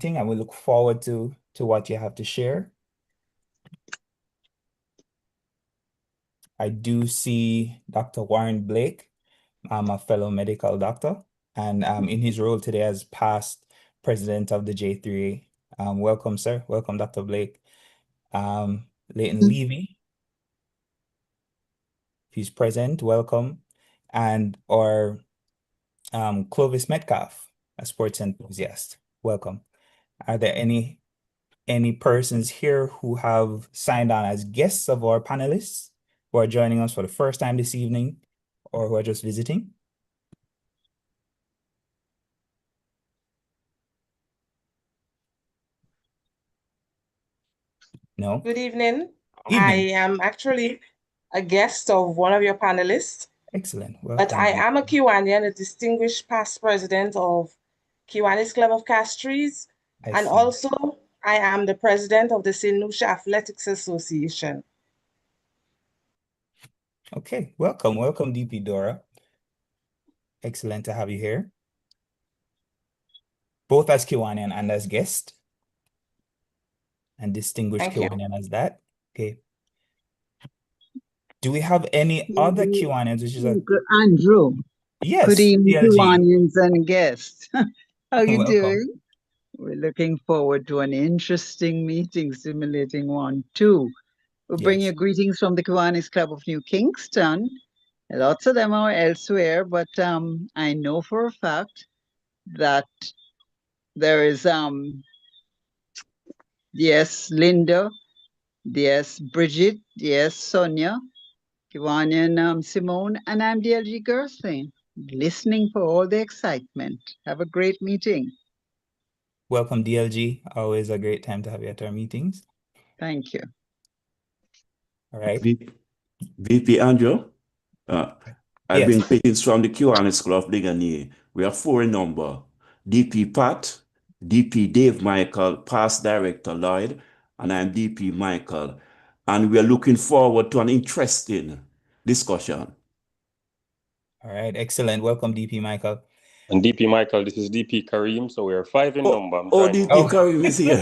and we look forward to what you have to share. I do see Dr. Warren Blake, a fellow medical doctor, and in his role today as past president of the J3A. Welcome, sir. Welcome, Dr. Blake. Leighton Levy, if he's present, welcome. And our Clovis Metcalfe, a sports enthusiast, welcome. Are there any persons here who have signed on as guests of our panelists who are joining us for the first time this evening or who are just visiting? No? Good evening. Evening. I am actually a guest of one of your panelists, Excellent. but Welcome. I am a Kiwanian, a distinguished past president of Kiwanis Club of Castries, I and see. also I am the president of the St. Lucia Athletics Association. Okay, welcome. Welcome, DP Dora. Excellent to have you here, both as Kiwanian and as guest, and distinguished Thank you. Kiwanian as that. Okay. Do we have any other Kiwanians, which is a Andrew? yes, good evening, DLG. Kiwanians and guests. How you Welcome. doing? We're looking forward to an interesting meeting, simulating 1-2. We'll bring you greetings from the Kiwanis Club of New Kingston. Lots of them are elsewhere, but I know for a fact that there is yes, Linda, yes, Bridget, yes, Sonia, Kiwanian Simone, and I'm DLG Gerstein, listening for all the excitement. Have a great meeting. Welcome, DLG. Always a great time to have you at our meetings. Thank you. All right. VP Andrew, I bring greetings from the Kiwanis Club of Ligonier. We are 4 in number. DP Pat, DP Dave Michael, past director Lloyd, and I'm DP Michael. And we are looking forward to an interesting discussion. All right, excellent. Welcome, DP Michael. And DP Michael, this is DP Kareem, so we are 5 in number. DP Kareem is here.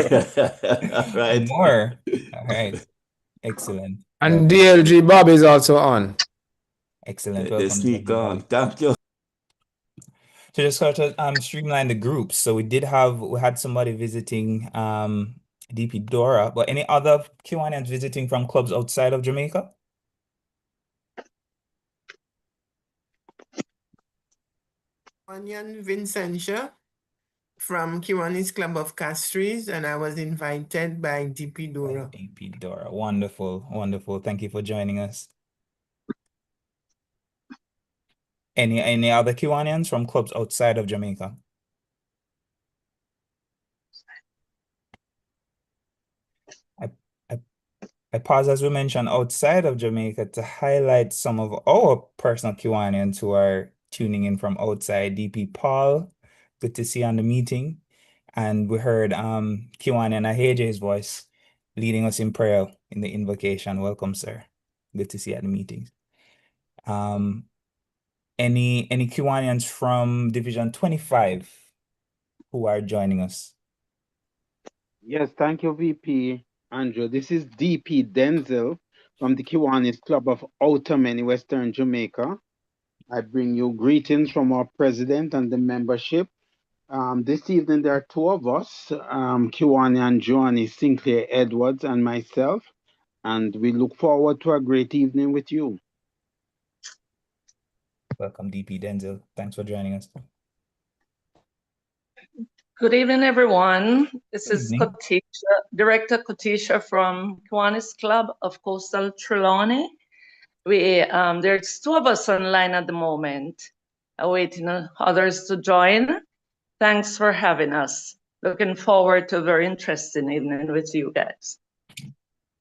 Right. More. All right. Excellent. And DLG Bob is also on. Excellent. Welcome. Speak on. Thank you. So just sort of streamline the groups. So we had somebody visiting DP Dora, but any other Kiwanians visiting from clubs outside of Jamaica? Kiwanian Vincentia from Kiwanis Club of Castries, and I was invited by DP Dora. DP Dora. Wonderful, wonderful. Thank you for joining us. Any other Kiwanians from clubs outside of Jamaica? I pause, as we mentioned, outside of Jamaica to highlight some of our personal Kiwanians who are tuning in from outside. DP Paul, good to see you on the meeting. And we heard Kiwanian Aheje's voice leading us in prayer in the invocation. Welcome, sir. Good to see you at the meetings. Any Kiwanians from Division 25 who are joining us? Yes, thank you, VP Andrew. This is DP Denzel from the Kiwanis Club of Outermany, Western Jamaica. I bring you greetings from our president and the membership. This evening there are 2 of us, Kiwani Johnny Sinclair Edwards and myself, and we look forward to a great evening with you. Welcome, DP Denzel. Thanks for joining us. Good evening, everyone. This is Director Kotisha from Kiwanis Club of Coastal Trelawney. There's 2 of us online at the moment, awaiting others to join. Thanks for having us. Looking forward to a very interesting evening with you guys.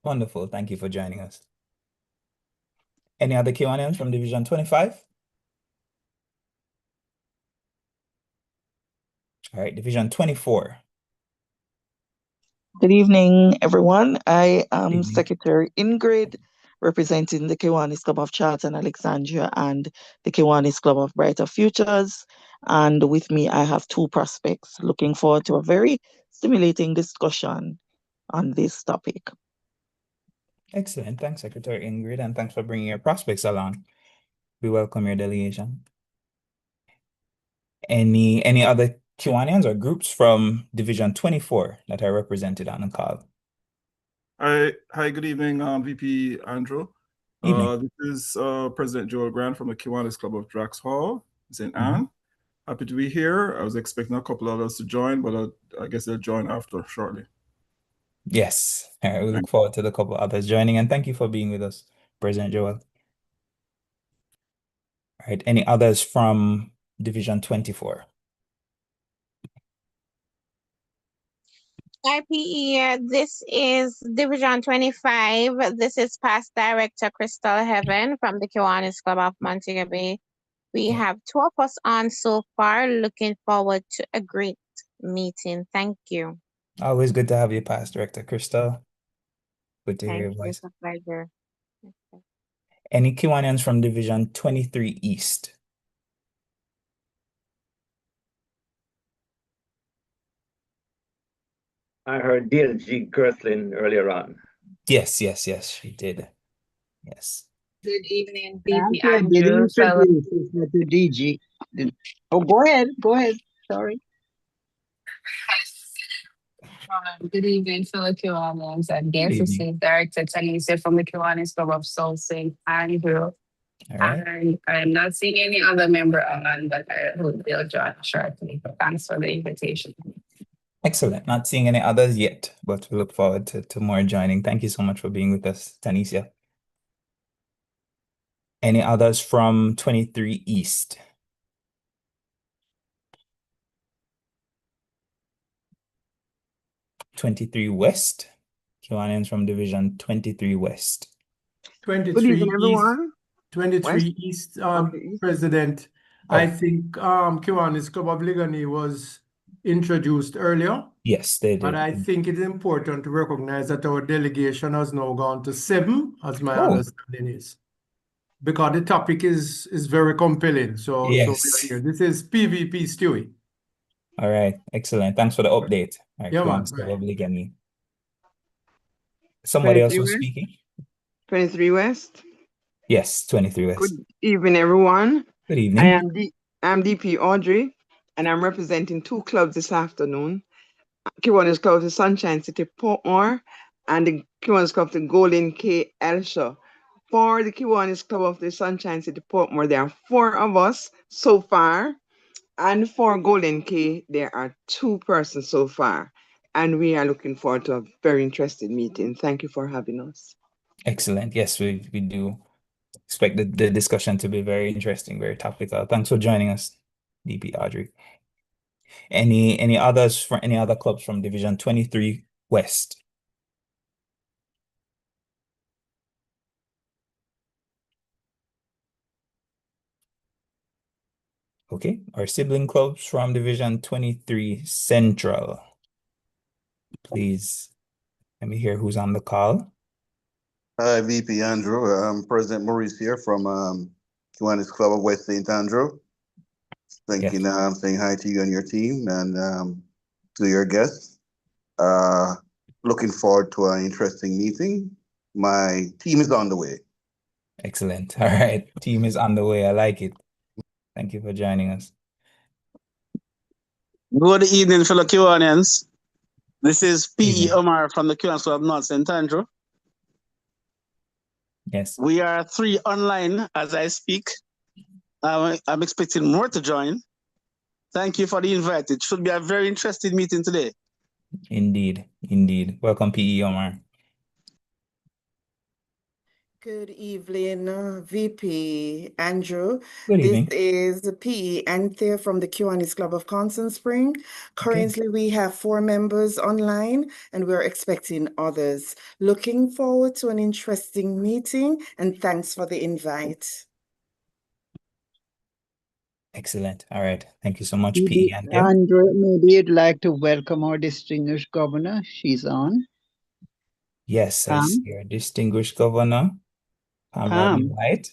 Wonderful. Thank you for joining us. Any other Kiwanians from Division 25? All right, Division 24. Good evening, everyone. I am Secretary Ingrid, representing the Kiwanis Club of Charlton, Alexandria, and the Kiwanis Club of Brighter Futures. And with me, I have 2 prospects. Looking forward to a very stimulating discussion on this topic. Excellent. Thanks, Secretary Ingrid, and thanks for bringing your prospects along. We welcome your delegation. Any other Kiwanians or groups from Division 24 that are represented on the call? Hi, good evening, VP Andrew. Evening. This is President Joel Grant from the Kiwanis Club of Drax Hall, St. Anne. Happy to be here. I was expecting a couple others to join, but I guess they'll join after shortly. Yes, we look forward to the couple others joining, and thank you for being with us, President Joel. All right, any others from Division 24? IPE, this is Division 25. This is Past Director Crystal Heaven from the Kiwanis Club of Montego Bay. We have 2 of us on so far. Looking forward to a great meeting. Thank you. Always good to have you, Past Director Crystal. Good to hear your voice. It's a pleasure. Any Kiwanians from Division 23 East? I heard DLG Gerslin earlier on. Yes, she did. Yes. Good evening, VP Andrew. DG. Oh, go ahead. Sorry. Good evening, fellow Kiwanians and guest assistant director Talisa from the Kiwanis Club of South St. Andrew. And I'm not seeing any other member on, but I hope they'll join shortly. Thanks for the invitation. Excellent. Not seeing any others yet, but we look forward to more joining. Thank you so much for being with us, Tanisha. Any others from 23 East? '23 West? Kiwanians from Division 23 West. 23 East, everyone. 23 East, President. I think Kiwanis Club of Ligani was introduced earlier. Yes, they did. But I think it's important to recognize that our delegation has now gone to 7, as my understanding is. Because the topic is very compelling. So we are here. This is PVP Stewie. All right, excellent. Thanks for the update. All right, Yeah, man. Ligani. Somebody else was speaking? 23 West? Yes, 23 West. Good evening, everyone. Good evening. I'm DP Audrey, and I'm representing 2 clubs this afternoon. Kiwanis Club of the Sunshine City, Portmore, and the Kiwanis Club of the Golden K, Elsha. For the Kiwanis Club of the Sunshine City, Portmore, there are 4 of us so far. And for Golden K, there are 2 persons so far. And we are looking forward to a very interesting meeting. Thank you for having us. Excellent. Yes, we do expect the discussion to be very interesting, very topical. Thanks for joining us, DP Audrey. Any others from any other clubs from Division 23 West? Okay, our sibling clubs from Division 23 Central. Please let me hear who's on the call. Hi, VP Andrew. President Maurice here from Kiwanis Club of West St. Andrew. Saying hi to you and your team and to your guests. Looking forward to an interesting meeting. My team is on the way. Excellent. All right, team is on the way. I like it. Thank you for joining us. Good evening, fellow Kiwanians. This is P.E. Omar from the Kiwanis Club of North St. Andrew. Yes. We are 3 online as I speak. I'm expecting more to join. Thank you for the invite. It should be a very interesting meeting today. Indeed. Welcome, P.E. Omar. Good evening, VP Andrew. Good evening. This is P.E. Anthea from the Kiwanis Club of Constant Spring. Currently, we have 4 members online, and we're expecting others. Looking forward to an interesting meeting, and thanks for the invite. Excellent. All right. Thank you so much, P.E. Anthea. Andrew, maybe you'd like to welcome our distinguished governor. She's on. Yes, I see our distinguished governor. Pam. Right.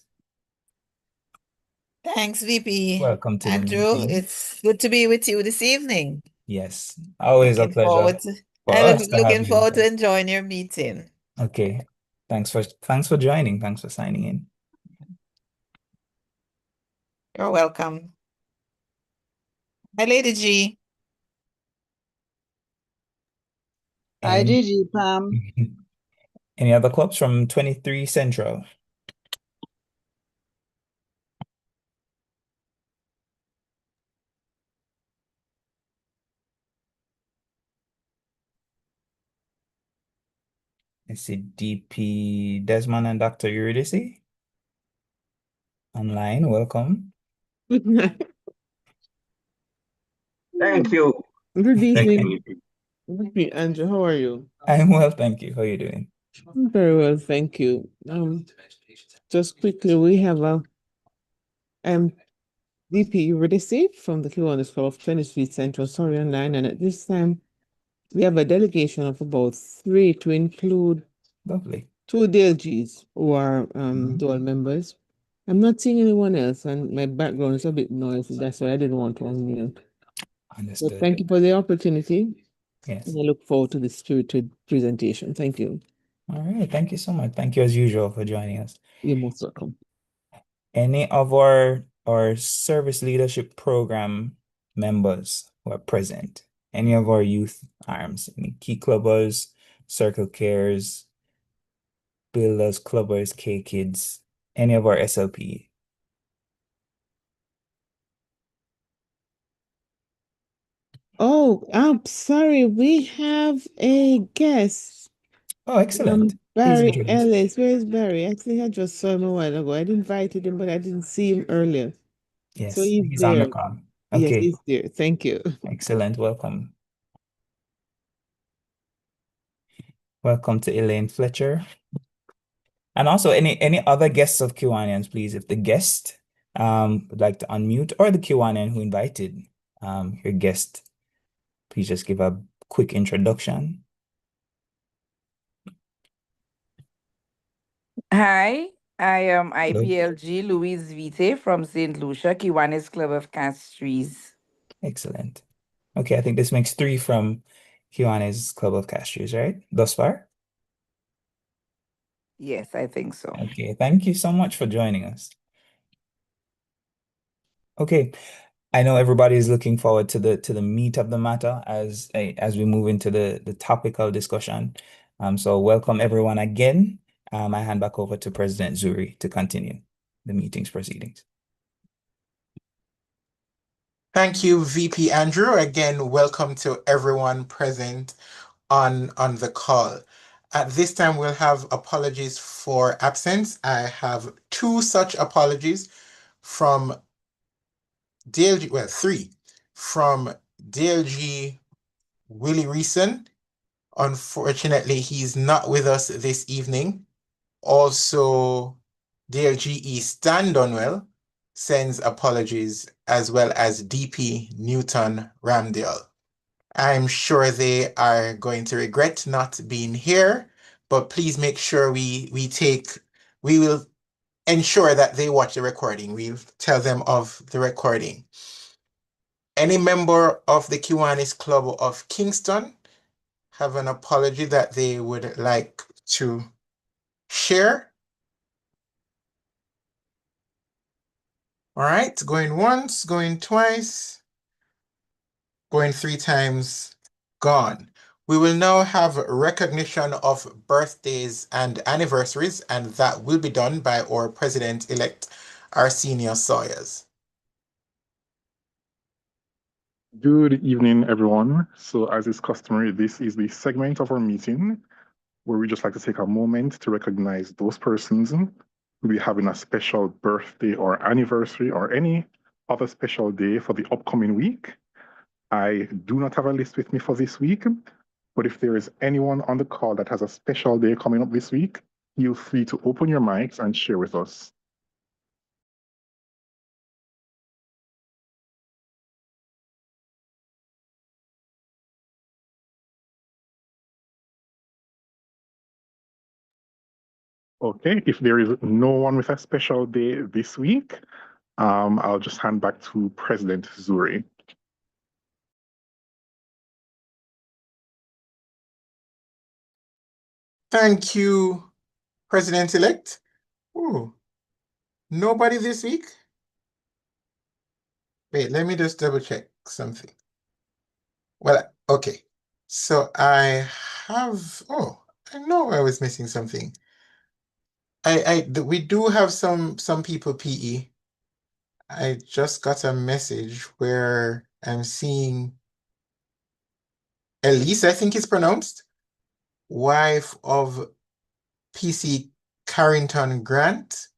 Thanks, VP Welcome to Andrew. the meeting. It's good to be with you this evening. Yes, always a pleasure for us to have Looking you. forward to enjoying your meeting. Okay, thanks for joining. Thanks for signing in. You're welcome. Hi, Lady G. Hi, Gigi, Pam. Any other clubs from 23 Central? I see DP Desmond and Dr. Eurydice online. Welcome. Thank you. Good evening. Good evening, Andrew. How are you? I'm well, thank you. How are you doing? Very well, thank you. Just quickly, we have a DP Eurydice from the Kiwanis Club of 23 Central, sorry, online, and at this time we have a delegation of about 3 to include Lovely 2 DLGs who are dual members. I'm not seeing anyone else, and my background is a bit noisy. That's why I didn't want to unmute. Understood. So thank you for the opportunity. Yes. And I look forward to the spirited presentation. Thank you. All right. Thank you so much. Thank you as usual for joining us. You're most welcome. Any of our service leadership program members who are present, any of our youth arms, any key clubbers, circle cares, builders, clubbers, K kids, any of our SLP. Oh, I'm sorry. We have a guest. Oh, excellent. Please Barry introduce. Ellis. Where's Barry? I think I just saw him a while ago. I'd invited him, but I didn't see him earlier. Yes, So he's he's on the there. call. Yes, Okay. he's there. Thank you. Excellent. Welcome. Welcome to Elaine Fletcher. And also any other guests of Kiwanians, please, if the guest would like to unmute, or the Kiwanian who invited your guest, please just give a quick introduction. Hi, I am IPLG Louise Vite from St. Lucia, Kiwanis Club of Castries. Excellent. Okay, I think this makes 3 from Kiwanis Club of Castries, right? Thus far? Yes, I think so. Okay, thank you so much for joining us. Okay, I know everybody is looking forward to the meat of the matter as we move into the topical discussion. So welcome everyone again. I hand back over to President Zuri to continue the meeting's proceedings. Thank you, VP Andrew. Again, welcome to everyone present on the call. At this time, we'll have apologies for absence. I have 2 such apologies from DLG, well, 3 from DLG Willie Reason. Unfortunately, he's not with us this evening. Also, DLGE Stan Dunwell sends apologies, as well as DP Newton Ramdale. I'm sure they are going to regret not being here, but please make sure we will ensure that they watch the recording. We'll tell them of the recording. Any member of the Kiwanis Club of Kingston have an apology that they would like to share? All right, going once, going twice, going 3 times, gone. We will now have recognition of birthdays and anniversaries, and that will be done by our President-elect, Arsenio Sawyers. Good evening, everyone. So as is customary, this is the segment of our meeting where we just like to take a moment to recognize those persons who will be having a special birthday or anniversary or any other special day for the upcoming week. I do not have a list with me for this week, but if there is anyone on the call that has a special day coming up this week, feel free to open your mics and share with us. Okay, if there is no one with a special day this week, I'll just hand back to President Zuri. Thank you, President-elect. Oh, nobody this week? Wait, let me just double check something. Well, okay. So I have, oh, I know I was missing something. We do have some people PE. I just got a message where I'm seeing Elise, I think it's pronounced, wife of PC Carrington Grant,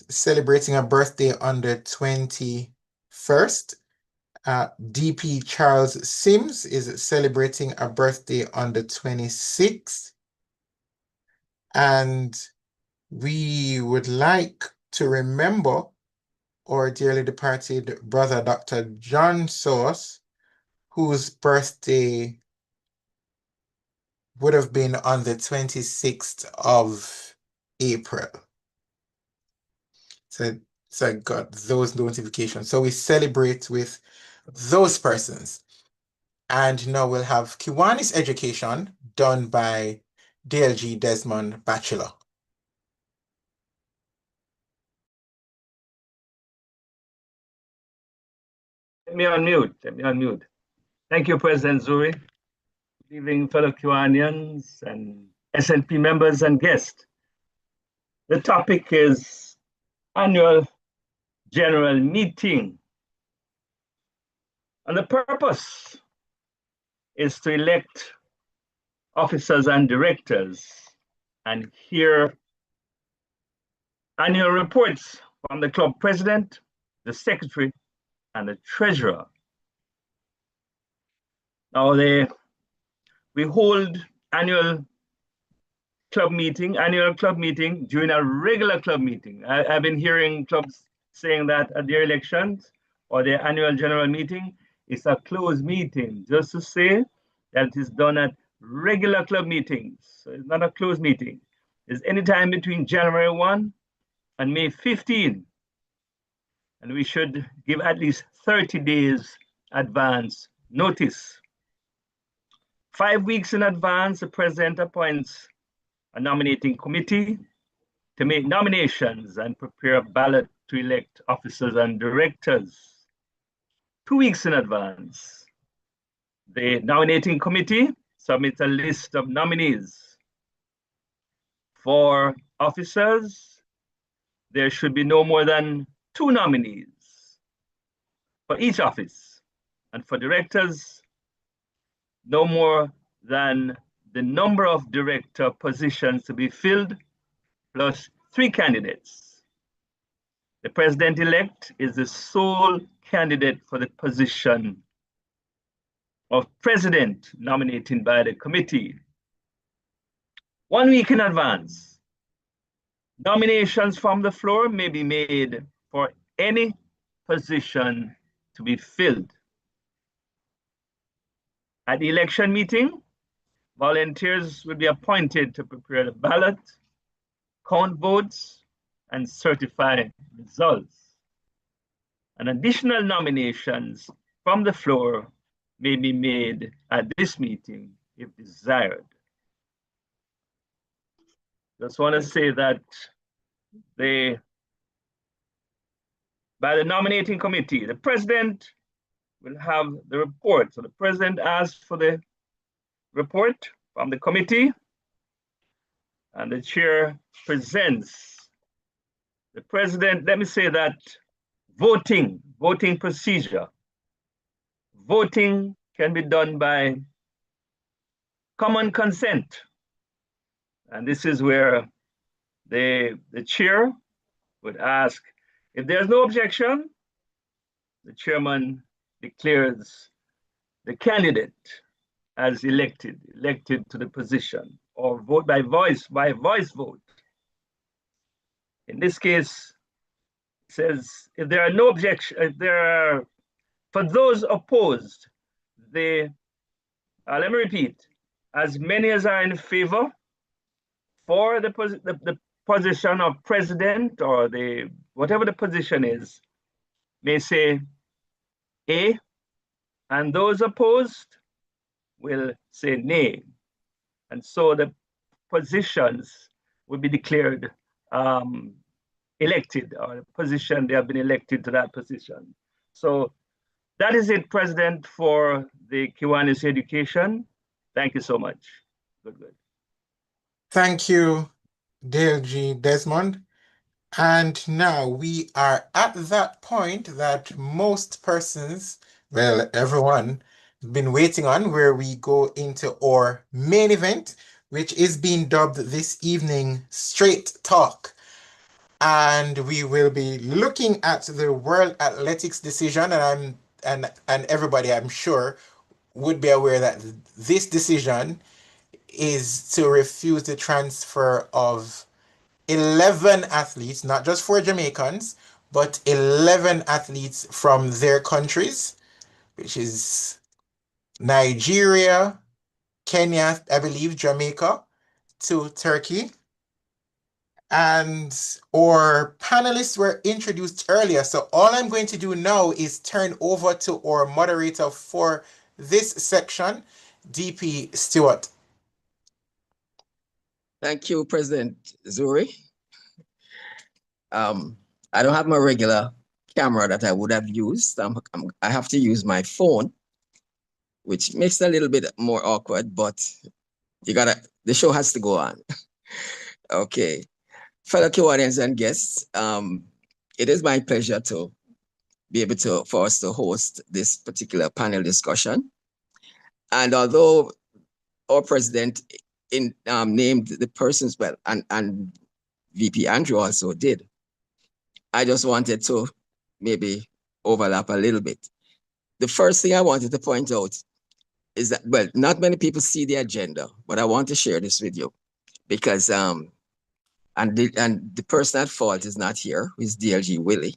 celebrating a birthday on the 21st. DP Charles Sims is celebrating a birthday on the 26th. And we would like to remember our dearly departed brother, Dr. John Source, whose birthday would have been on the 26th of April. So I got those notifications. So we celebrate with those persons. And now we'll have Kiwanis education done by DLG Desmond Bachelor. Let me unmute. Thank you, President Zuri. Good evening, fellow Kiwanians and SNP members and guests. The topic is annual general meeting. And the purpose is to elect officers and directors and hear annual reports from the club president, the secretary, and the treasurer. Now we hold annual club meeting during a regular club meeting. I've been hearing clubs saying that at their elections or their annual general meeting, it's a closed meeting, just to say that it is done at regular club meetings. So it's not a closed meeting. It's any time between January 1 and May 15. And we should give at least 30 days advance notice. 5 weeks in advance, the president appoints a nominating committee to make nominations and prepare a ballot to elect officers and directors. 2 weeks in advance, the nominating committee submits a list of nominees. For officers, there should be no more than 2 nominees for each office. And for directors, no more than the number of director positions to be filled plus 3 candidates. The president-elect is the sole candidate for the position of president nominated by the committee. 1 week in advance, nominations from the floor may be made for any position to be filled. At the election meeting, volunteers will be appointed to prepare the ballot, count votes, and certify results. And additional nominations from the floor may be made at this meeting if desired. Just want to say that by the nominating committee, the president will have the report. So the president asks for the report from the committee, and the chair presents. The president, let me say that voting procedure. Voting can be done by common consent. And this is where the chair would ask, if there's no objection, the chairman declares the candidate as elected to the position, or vote by voice vote. In this case, it says, if there are no objections, for those opposed, let me repeat, as many as are in favor for the position of president, or whatever the position is, may say A, and those opposed will say nay. And so the positions will be declared elected, or the position they have been elected to that position. So that is it, President, for the Kiwanis education. Thank you so much. Good. Thank you, Dale G. Desmond. And now we are at that point that most persons, well, everyone, been waiting on, where we go into our main event, which is being dubbed this evening Straight Talk. And we will be looking at the World Athletics decision, and everybody, I'm sure, would be aware that this decision is to refuse the transfer of 11 athletes, not just 4 Jamaicans, but 11 athletes from their countries, which is Nigeria, Kenya, I believe, Jamaica, to Turkey. And our panelists were introduced earlier. So all I'm going to do now is turn over to our moderator for this section, DP Stewart. Thank you, President Zuri. I don't have my regular camera that I would have used. I have to use my phone, which makes it a little bit more awkward, but the show has to go on. Okay. Fellow Kiwanians and guests, it is my pleasure to be able for us to host this particular panel discussion. And although our president named the persons, well, and VP Andrew also did, I just wanted to maybe overlap a little bit. The first thing I wanted to point out is that, well, not many people see the agenda, but I want to share this with you because, and the person at fault is not here, who is DLG Willie.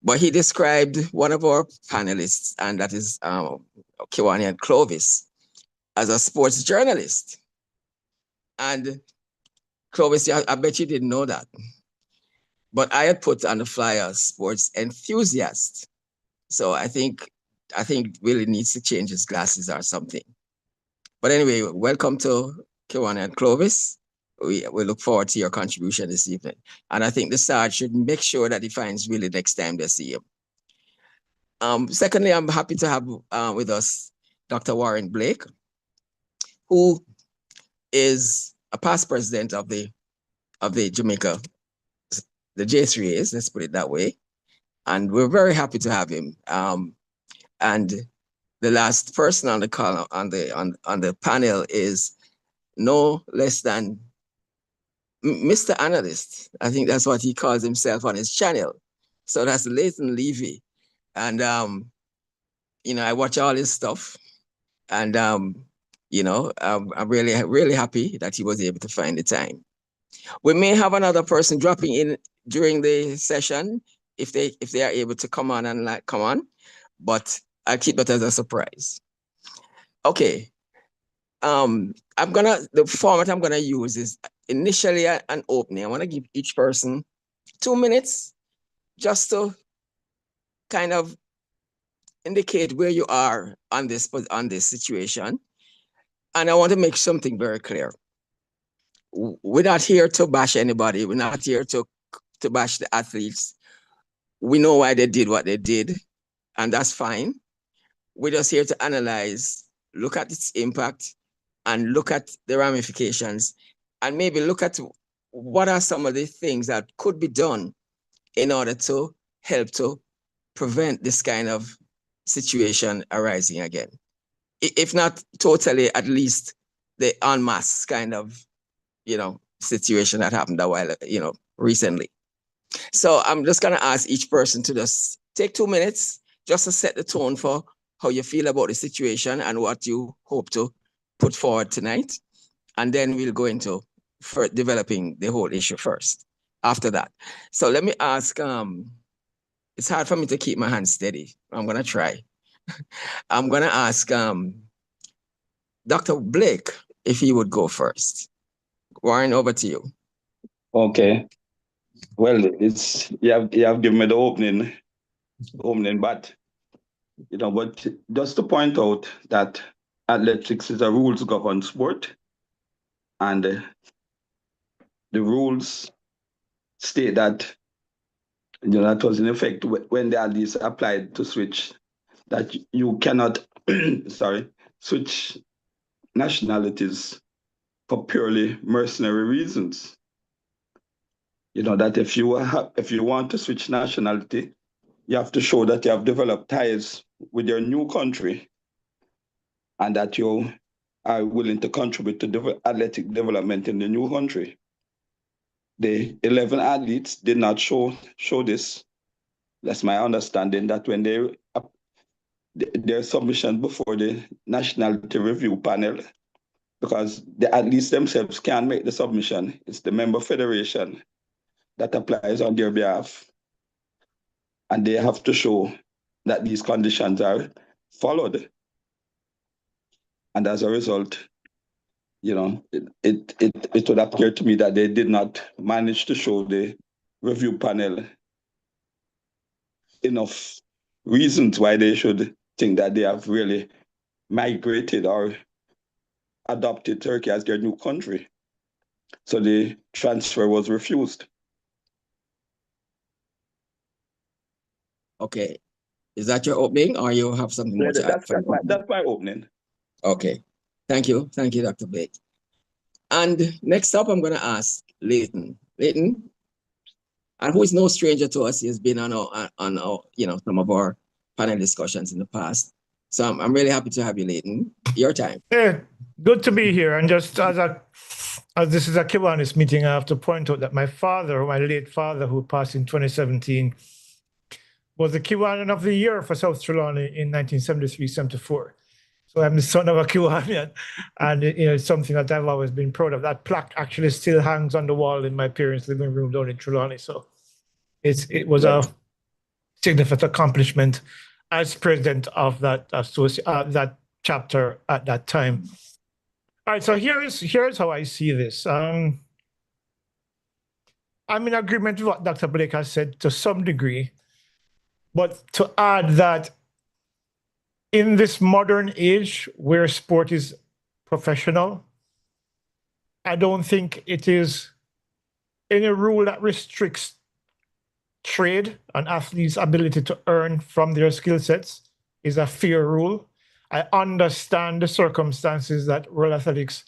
But he described one of our panelists, and that is Kiwanian Clovis, as a sports journalist. And Clovis, I bet you didn't know that. But I had put on the flyer sports enthusiast. So I think Willie needs to change his glasses or something. But anyway, welcome to Kiwanian Clovis. We look forward to your contribution this evening. And I think the Sarge should make sure that he finds Willie next time they see him. Secondly, I'm happy to have with us Dr. Warren Blake, who is a past president of the Jamaica, the J3As, let's put it that way. And we're very happy to have him. And the last person on the call, on the panel is no less than Mr. Analyst. I think that's what he calls himself on his channel. So that's Leighton Levy. And, I watch all his stuff. And, I'm really, really happy that he was able to find the time. We may have another person dropping in during the session if they are able to come on, but I'll keep that as a surprise. Okay. The format I'm gonna use is initially an opening. I want to give each person 2 minutes just to kind of indicate where you are on this situation. And I want to make something very clear. We're not here to bash anybody. We're not here to bash the athletes. We know why they did what they did, and that's fine. We're just here to analyze, look at its impact, and look at the ramifications, and maybe look at what are some of the things that could be done in order to help to prevent this kind of situation arising again. If not totally, at least the en masse kind of, situation that happened a while, recently. So I'm just gonna ask each person to just take 2 minutes just to set the tone for how you feel about the situation and what you hope to put forward tonight. And then we'll go into developing the whole issue first after that. So let me ask, it's hard for me to keep my hands steady. I'm gonna try. I'm gonna ask Dr. Blake if he would go first. Warren, over to you. Okay. Well, you have given me the opening, but but just to point out that athletics is a rules-governed sport, And the rules state that, that was in effect when the athletes applied to switch, that you cannot, switch nationalities for purely mercenary reasons. That if you want to switch nationality, you have to show that you have developed ties with your new country and that you are willing to contribute to athletic development in the new country. The 11 athletes did not show this. That's my understanding, that when their submission before the Nationality Review Panel, because the athletes themselves can't make the submission, it's the member federation that applies on their behalf. And they have to show that these conditions are followed. And as a result, it would appear to me that they did not manage to show the review panel enough reasons why they should think that they have really migrated or adopted Turkey as their new country. So the transfer was refused. Okay. Is that your opening, or you have something more to add? That's my opening. Okay. Thank you. Thank you, Dr. Blake. And next up, I'm going to ask Leighton. Leighton, and who is no stranger to us, he has been on our, some of our panel discussions in the past. So I'm really happy to have you, Leighton. Your time. Yeah, good to be here. And just as this is a Kiwanis meeting, I have to point out that my late father, who passed in 2017, was the Kiwanian of the Year for South Trelawney in 1973-74. So I'm the son of a Kiwanian, and it's something that I've always been proud of. That plaque actually still hangs on the wall in my parents' living room down in Trelawney. So it was a significant accomplishment as president of that chapter at that time. All right, so here's how I see this. I'm in agreement with what Dr. Blake has said to some degree, but to add that in this modern age where sport is professional, I don't think it is any rule that restricts trade and athletes' ability to earn from their skill sets is a fair rule. I understand the circumstances that World Athletics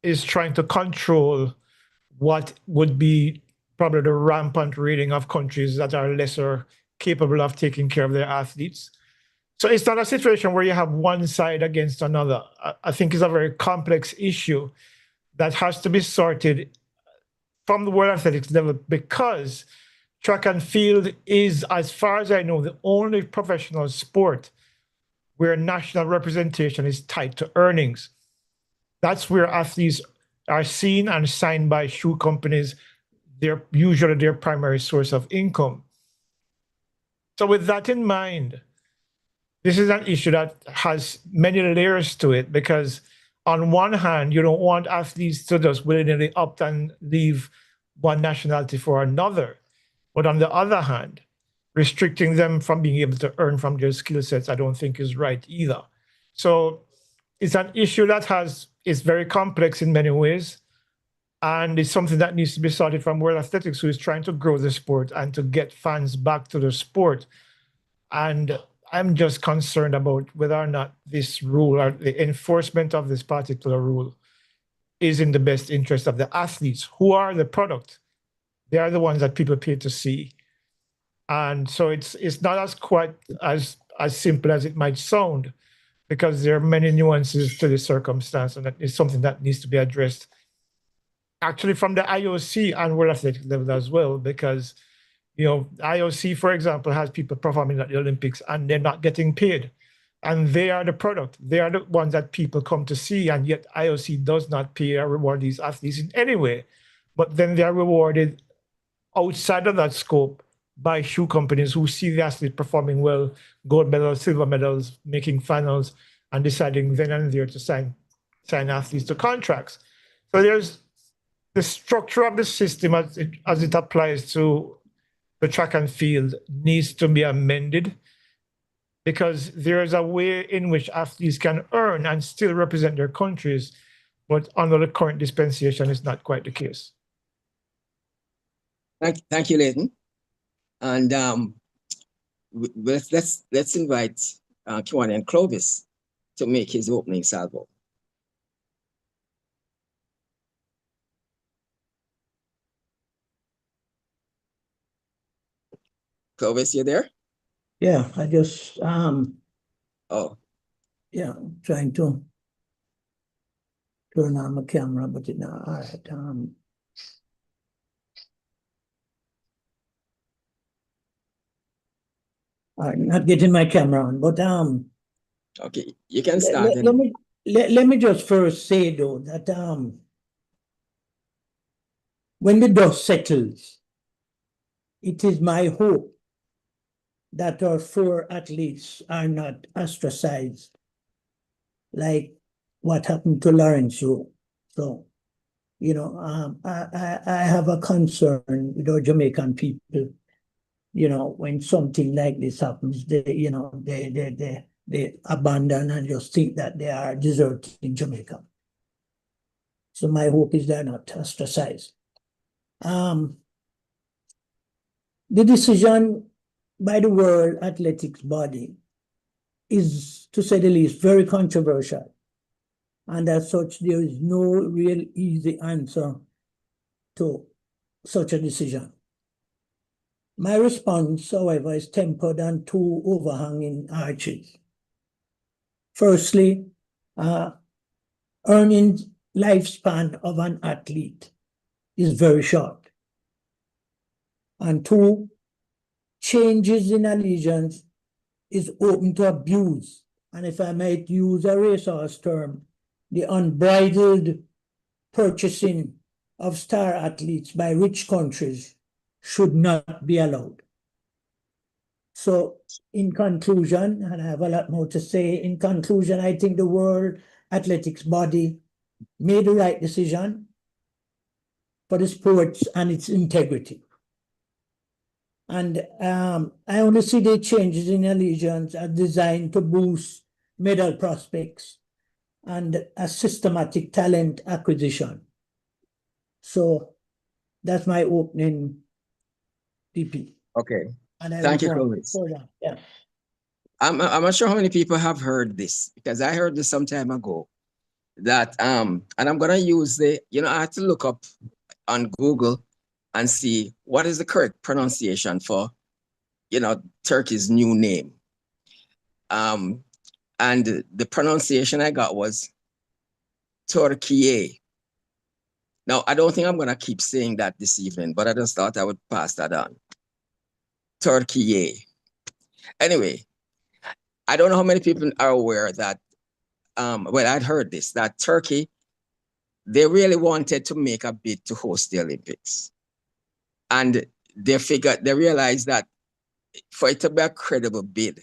is trying to control what would be probably the rampant raiding of countries that are lesser capable of taking care of their athletes. So it's not a situation where you have one side against another. I think it's a very complex issue that has to be sorted from the World Athletics level, because track and field is, as far as I know, the only professional sport where national representation is tied to earnings. That's where athletes are seen and signed by shoe companies. They're usually their primary source of income. So with that in mind, this is an issue that has many layers to it, because on one hand, you don't want athletes to just willingly opt and leave one nationality for another. But on the other hand, restricting them from being able to earn from their skill sets, I don't think is right either. So it's an issue that is very complex in many ways. And it's something that needs to be sorted from World Athletics, who is trying to grow the sport and to get fans back to the sport. And I'm just concerned about whether or not this rule or the enforcement of this particular rule is in the best interest of the athletes, who are the product. They are the ones that people pay to see. And so it's not as simple as it might sound, because there are many nuances to the circumstance, and that is something that needs to be addressed actually from the IOC and World Athletics level as well, because IOC, for example, has people performing at the Olympics and they're not getting paid. And they are the product. They are the ones that people come to see, and yet IOC does not pay or reward these athletes in any way. But then they are rewarded outside of that scope by shoe companies who see the athlete performing well, gold medals, silver medals, making finals, and deciding then and there to sign athletes to contracts. So there's the structure of the system as it applies to the track and field needs to be amended, because there is a way in which athletes can earn and still represent their countries But under the current dispensation, it's not quite the case. Thank you, Leighton. And let's invite Kiwani and Clovis to make his opening salvo. Clovis, you there? Yeah, I just oh yeah, trying to turn on my camera, but it not all right. All right, not getting my camera on, but okay, you can start. Let me just first say though that when the dust settles, it is my hope that our 4 athletes are not ostracized like what happened to Lawrence Rowe. So, you know, I have a concern with our Jamaican people. You know, when something like this happens, they abandon and just think that they are deserting Jamaica. So my hope is they're not ostracized. The decision by the World Athletics Body is, to say the least, very controversial. And as such, there is no real easy answer to such a decision. My response, however, is tempered on 2 overhanging arches. Firstly, earning lifespan of an athlete is very short. And 2, changes in allegiance is open to abuse. And if I might use a racehorse term, the unbridled purchasing of star athletes by rich countries should not be allowed. So in conclusion, and I have a lot more to say, in conclusion, I think the World Athletics Body made the right decision for the sports and its integrity. And I only see the changes in allegiance are designed to boost medal prospects and a systematic talent acquisition. So that's my opening PP. Okay. And thank you, Clovis. Yeah. I'm not sure how many people have heard this, because I heard this some time ago, that and I'm gonna use the, you know, I had to look up on Google and see what is the correct pronunciation for, you know, Turkey's new name. And the pronunciation I got was TURKIYE. Now, I don't think I'm gonna keep saying that this evening, but I just thought I would pass that on. TURKIYE. Anyway, I don't know how many people are aware that, well, I'd heard this, that Turkey, they really wanted to make a bid to host the Olympics. And they realized that for it to be a credible bid,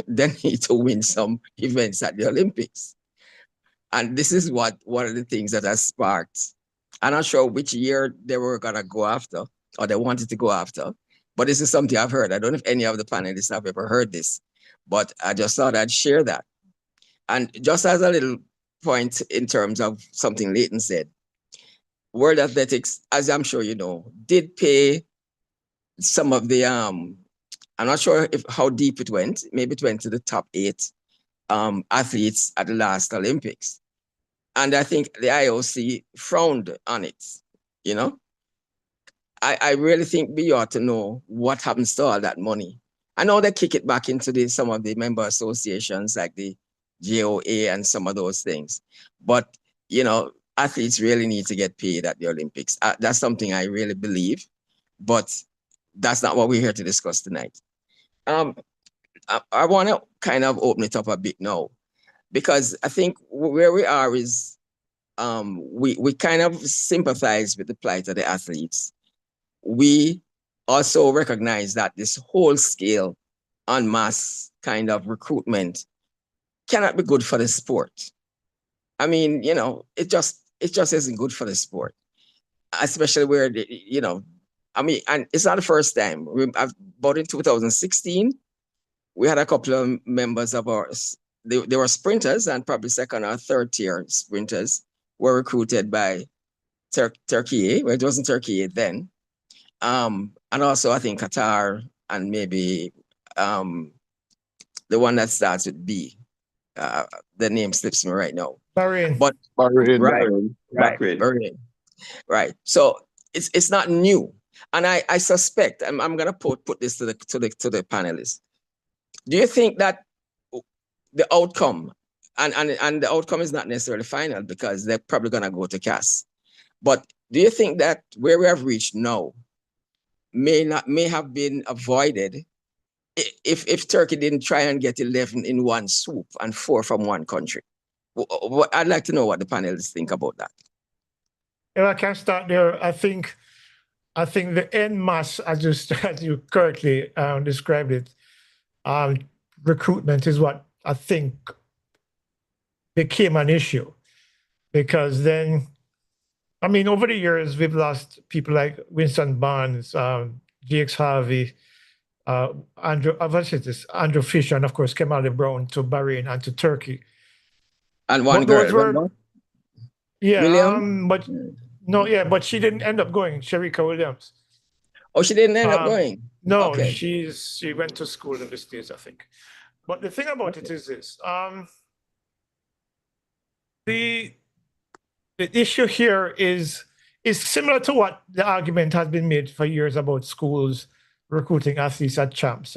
they need to win some events at the Olympics. And this is one of the things that has sparked. I'm not sure which year they were gonna go after, or they wanted to go after, but this is something I've heard. I don't know if any of the panelists have ever heard this, but I just thought I'd share that. And just as a little point in terms of something Leighton said, World Athletics, as I'm sure you know, did pay some of the, I'm not sure how deep it went, maybe it went to the top 8 athletes at the last Olympics. And I think the IOC frowned on it, you know? I really think we ought to know what happens to all that money. I know they kick it back into some of the member associations like the JAAA and some of those things. But, you know, athletes really need to get paid at the Olympics. That's something I really believe, but that's not what we're here to discuss tonight. I want to kind of open it up a bit now, because I think where we are is we kind of sympathize with the plight of the athletes. We also recognize that this whole scale en masse kind of recruitment cannot be good for the sport. I mean, you know, it just isn't good for the sport, especially where, you know, I mean, and it's not the first time. About in 2016, we had a couple of members of ours. They were sprinters and probably second or third tier sprinters were recruited by Turkey, well, it wasn't Turkey then. And also I think Qatar and maybe the one that starts with B. The name slips me right now. Bahrain. But Bahrain. Bahrain. Right. So it's not new. And I suspect, I'm gonna put this to the panelists. Do you think that the outcome, and the outcome is not necessarily final because they're probably gonna go to CAS, but do you think that where we have reached now may have been avoided if Turkey didn't try and get 11 in one swoop and 4 from one country? I'd like to know what the panelists think about that. If I can start there, I think the en masse, as you correctly described it, recruitment is what I think became an issue, because then, I mean, over the years we've lost people like Winston Barnes, GX Harvey, Andrew Fisher, and of course Kemali Brown to Bahrain and to Turkey. And one girl, but no, but she didn't end up going, Sharika Williams. Oh, she didn't end up going? No, okay. She went to school in the States, I think. But the thing about it is this, the issue here is similar to what the argument has been made for years about schools recruiting athletes at champs.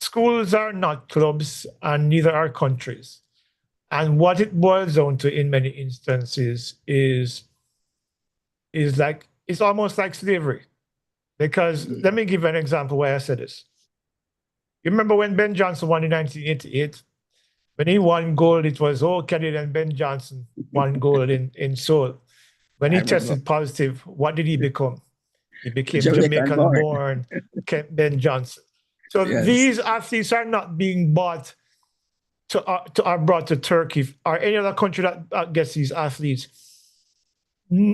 Schools are not clubs and neither are countries. And what it boils down to in many instances is it's almost like slavery. Because let me give an example why I said this. You remember when Ben Johnson won in 1988? When he won gold, it was, Canadian Ben Johnson won gold in Seoul. When he tested positive, what did he become? He became Jamaican-born Ben Johnson. So these athletes are not being bought are brought to Turkey or any other country that gets these athletes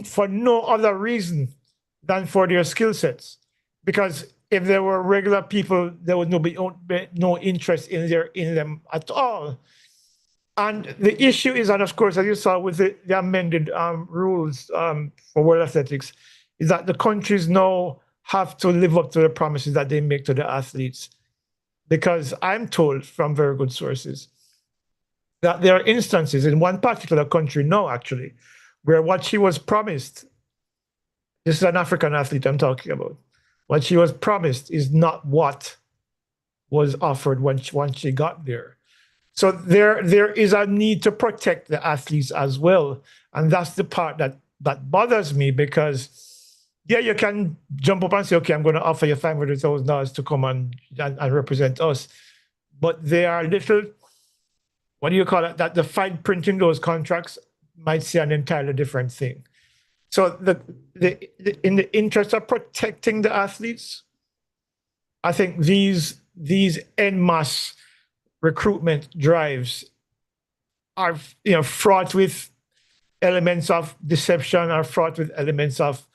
for no other reason than for their skill sets. Because if there were regular people, there would be no interest in them at all. And the issue is, and of course, as you saw with the amended rules for World Athletics, is that the countries now have to live up to the promises that they make to the athletes. Because I'm told from very good sources that there are instances in one particular country now, actually, where what she was promised, this is an African athlete I'm talking about, what she was promised is not what was offered once she got there. So there is a need to protect the athletes as well. And that's the part that bothers me, because you can jump up and say, okay, I'm going to offer you $500,000 to come and represent us. But they are little, what do you call it, that the fine printing those contracts might say an entirely different thing. So in the interest of protecting the athletes, I think these en masse recruitment drives are fraught with elements of deception, are fraught with elements of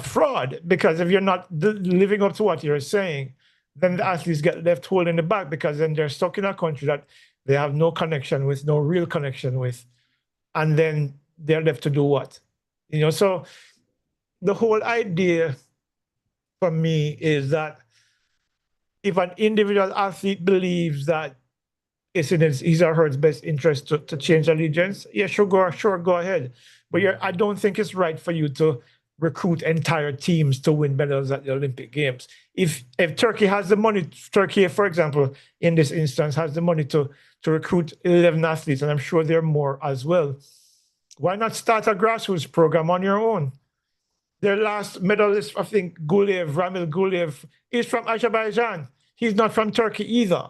fraud, because if you're not living up to what you're saying, then the athletes get left holding in the back, because then they're stuck in a country that they have no connection with, no real connection with, and then they're left to do what? So the whole idea for me is that if an individual athlete believes that it's in his or her best interest to change allegiance, sure, go ahead. But I don't think it's right for you to recruit entire teams to win medals at the Olympic Games. If Turkey has the money, Turkey, for example, in this instance, has the money to recruit 11 athletes, and I'm sure there are more as well, why not start a grassroots program on your own? Their last medalist, I think, Ramil Gulev, is from Azerbaijan. He's not from Turkey either.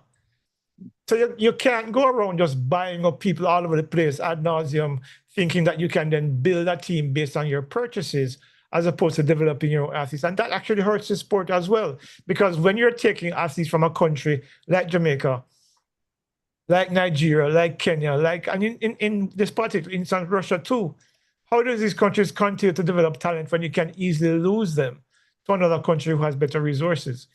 So you can't go around just buying up people all over the place ad nauseum, thinking that you can then build a team based on your purchases, as opposed to developing your own athletes. And that actually hurts the sport as well. Because when you're taking athletes from a country like Jamaica, like Nigeria, like Kenya, and in this particular instance, Russia too, how do these countries continue to develop talent when you can easily lose them to another country who has better resources?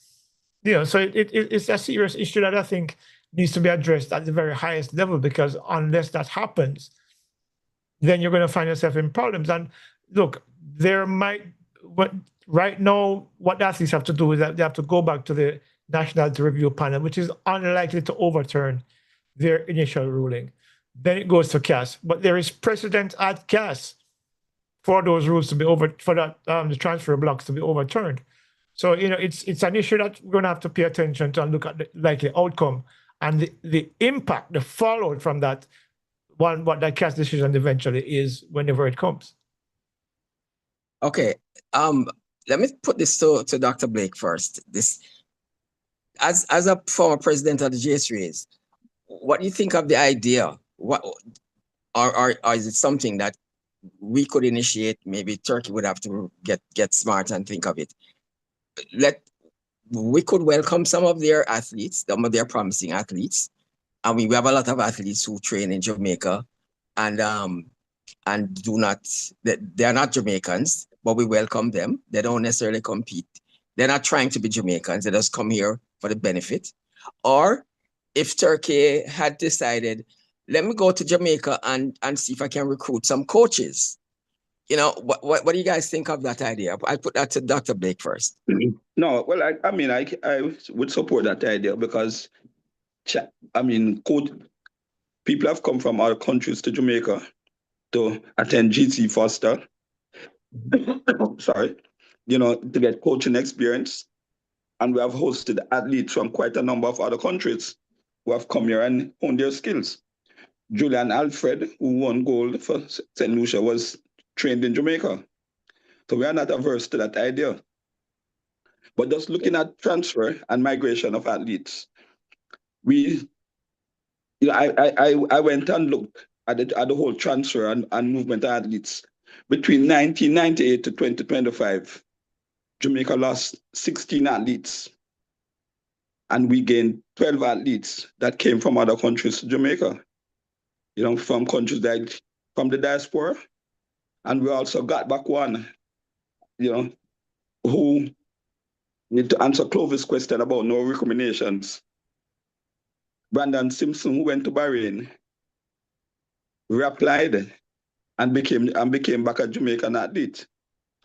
So it's a serious issue that I think needs to be addressed at the very highest level, because unless that happens, then you're going to find yourself in problems. And look, right now, what the athletes have to do is that they have to go back to the Nationality Review Panel, which is unlikely to overturn their initial ruling. Then it goes to CAS, but there is precedent at CAS for those rules to be the transfer blocks to be overturned. So, it's an issue that we're going to have to pay attention to and look at the likely outcome and the impact, the fallout from that what that CAS decision eventually is whenever it comes. Okay. Let me put this to Dr. Blake first. This, as a former president of the J3s, what do you think of the idea? What or is it something that we could initiate? Maybe Turkey would have to get smart and think of it. We could welcome some of their athletes, some of their promising athletes. I mean, we have a lot of athletes who train in Jamaica and they're not Jamaicans, but we welcome them. They don't necessarily compete. They're not trying to be Jamaicans. They just come here for the benefit. Or if Turkey had decided, let me go to Jamaica and see if I can recruit some coaches. What do you guys think of that idea? I'll put that to Dr. Blake first. No, well, I would support that idea because, people have come from other countries to Jamaica to attend GC Foster, sorry, to get coaching experience. And we have hosted athletes from quite a number of other countries who have come here and honed their skills. Julian Alfred, who won gold for St. Lucia, was trained in Jamaica. So we are not averse to that idea. But just looking at transfer and migration of athletes, I went and looked at the whole transfer and movement of athletes. Between 1998 to 2025, Jamaica lost 16 athletes. And we gained 12 athletes that came from other countries to Jamaica. From countries from the diaspora. And we also got back one, who need to answer Clovis' question about no recriminations. Brandon Simpson, who went to Bahrain, reapplied and became back a Jamaican athlete.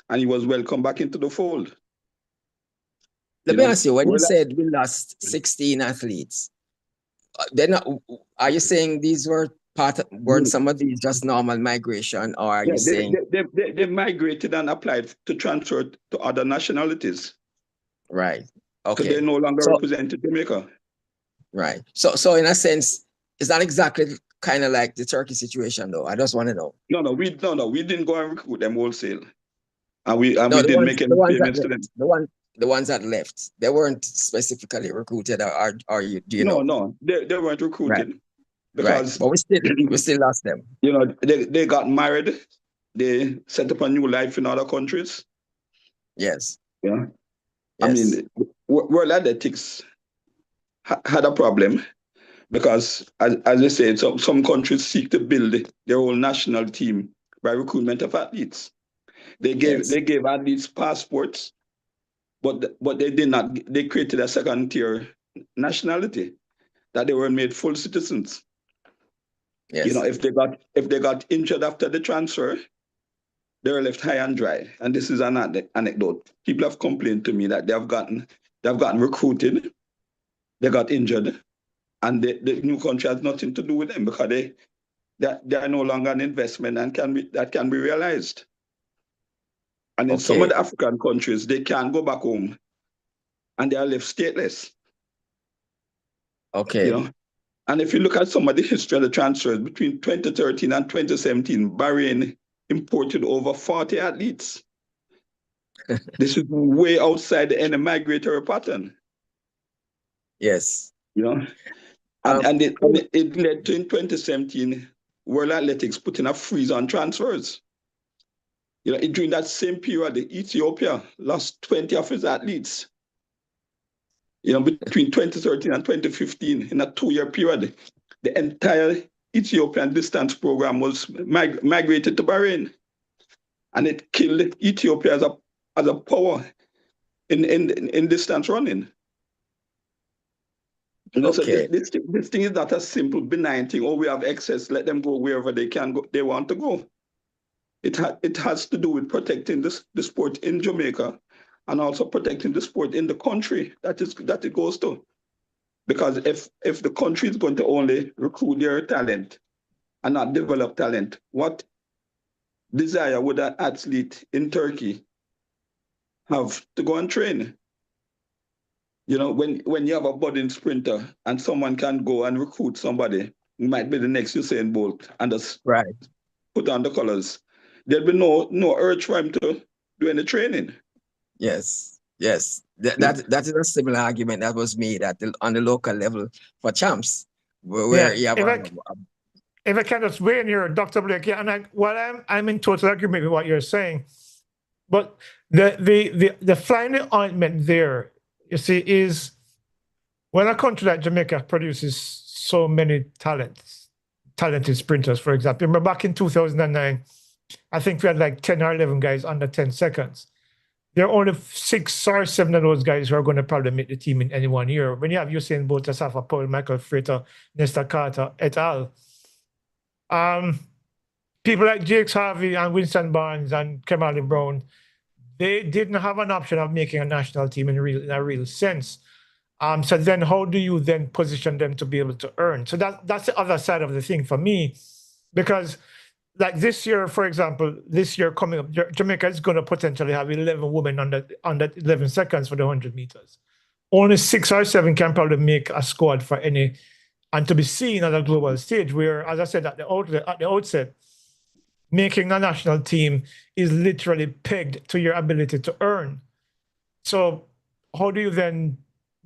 And he was welcomed back into the fold. Let me ask you, when you said we lost 16 athletes, are you saying these weren't some of these just normal migration, or are you saying they migrated and applied to transfer to other nationalities? Right. Okay. So they no longer represented Jamaica. Right. So in a sense, it's not exactly kind of like the Turkey situation, though. I just want to know. No, we didn't go and recruit them wholesale, and we didn't make any payments to them. The ones that left, they weren't specifically recruited, or do you know? No, they weren't recruited. Right. Because but we still lost them. They got married, they set up a new life in other countries. Yes. Yeah. Yes. World Athletics had a problem because, as I said, some countries seek to build their own national team by recruitment of athletes. They gave athletes passports, but they did not. They created a second-tier nationality that they were made full citizens. Yes. If they got injured after the transfer, they were left high and dry. And this is an anecdote. People have complained to me that they have gotten recruited, they got injured, and the new country has nothing to do with them because they are no longer an investment and that can be realized. And in some of the African countries, they can't go back home, and they are left stateless. Okay. And if you look at some of the history of the transfers between 2013 and 2017, Bahrain imported over 40 athletes. This is way outside the any migratory pattern. Yes. And it led to, in 2017, World Athletics putting a freeze on transfers. During that same period, Ethiopia lost 20 of its athletes. Between 2013 and 2015, in a 2-year period, the entire Ethiopian distance program was migrated to Bahrain. And it killed Ethiopia as a power in distance running. You know, so this thing is not a simple benign thing. Oh, we have excess, let them go wherever they can go, they want to go. It has to do with protecting the sport in Jamaica and also protecting the sport in the country that it goes to. Because if the country is going to only recruit their talent and not develop talent, what desire would an athlete in Turkey have to go and train? You know, when you have a budding sprinter and someone can go and recruit somebody who might be the next Usain Bolt and just put on the colors, there'll be no urge for him to do any training. Yes. That is a similar argument that was made on the local level for champs, where you have if I can just weigh in here, Dr. Blake, and I'm in total agreement with what you're saying, but the flying the ointment there, you see, is when a country like Jamaica produces so many talented sprinters, for example. Remember back in 2009, I think we had like 10 or 11 guys under 10 seconds. There are only 6 or 7 of those guys who are going to probably make the team in any 1 year. When you have Usain Bolt, Asafa Powell, Michael Frater, Nesta Carter, et al. People like Jakes Harvey and Winston Barnes and Kamali Brown, they didn't have an option of making a national team in a real sense. So then how do you then position them to be able to earn? So that's the other side of the thing for me, because like this year, for example, this year coming up, Jamaica is going to potentially have 11 women under 11 seconds for the 100 meters. Only 6 or 7 can probably make a squad for any, and to be seen at a global stage where, as I said at the outset, making a national team is literally pegged to your ability to earn. So how do you then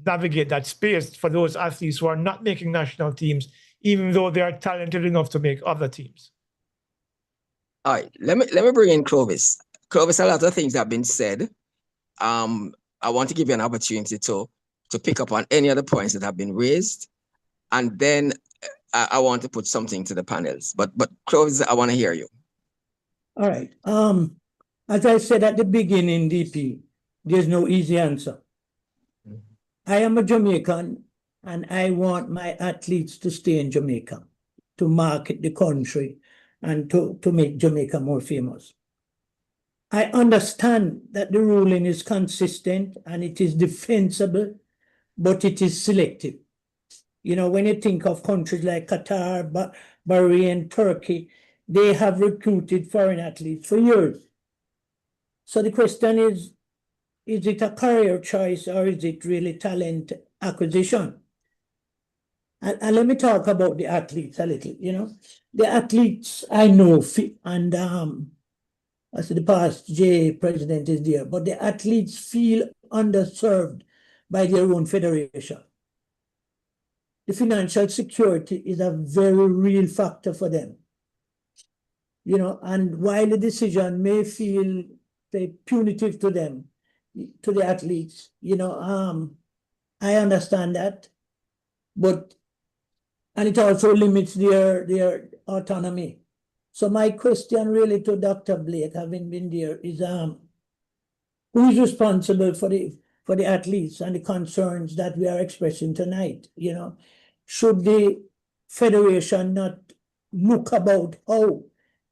navigate that space for those athletes who are not making national teams, even though they are talented enough to make other teams? All right, let me bring in Clovis. Clovis, a lot of things have been said. I want to give you an opportunity to pick up on any other points that have been raised, and then I want to put something to the panels. But Clovis, I want to hear you. All right. As I said at the beginning, DP, there's no easy answer. I am a Jamaican, and I want my athletes to stay in Jamaica, to market the country, and to make Jamaica more famous. I understand that the ruling is consistent and it is defensible, but it is selective. You know, when you think of countries like Qatar, Bahrain, Turkey, they have recruited foreign athletes for years. So the question is it a career choice or is it really talent acquisition? And let me talk about the athletes a little, you know. The athletes I know, and as the past JAAA president is there, but the athletes feel underserved by their own federation. The financial security is a very real factor for them. You know, and while the decision may feel, say, punitive to them, to the athletes, you know, I understand that, and it also limits their autonomy. So my question really to Dr. Blake, having been there, is who is responsible for the athletes and the concerns that we are expressing tonight? You know, should the federation not look about how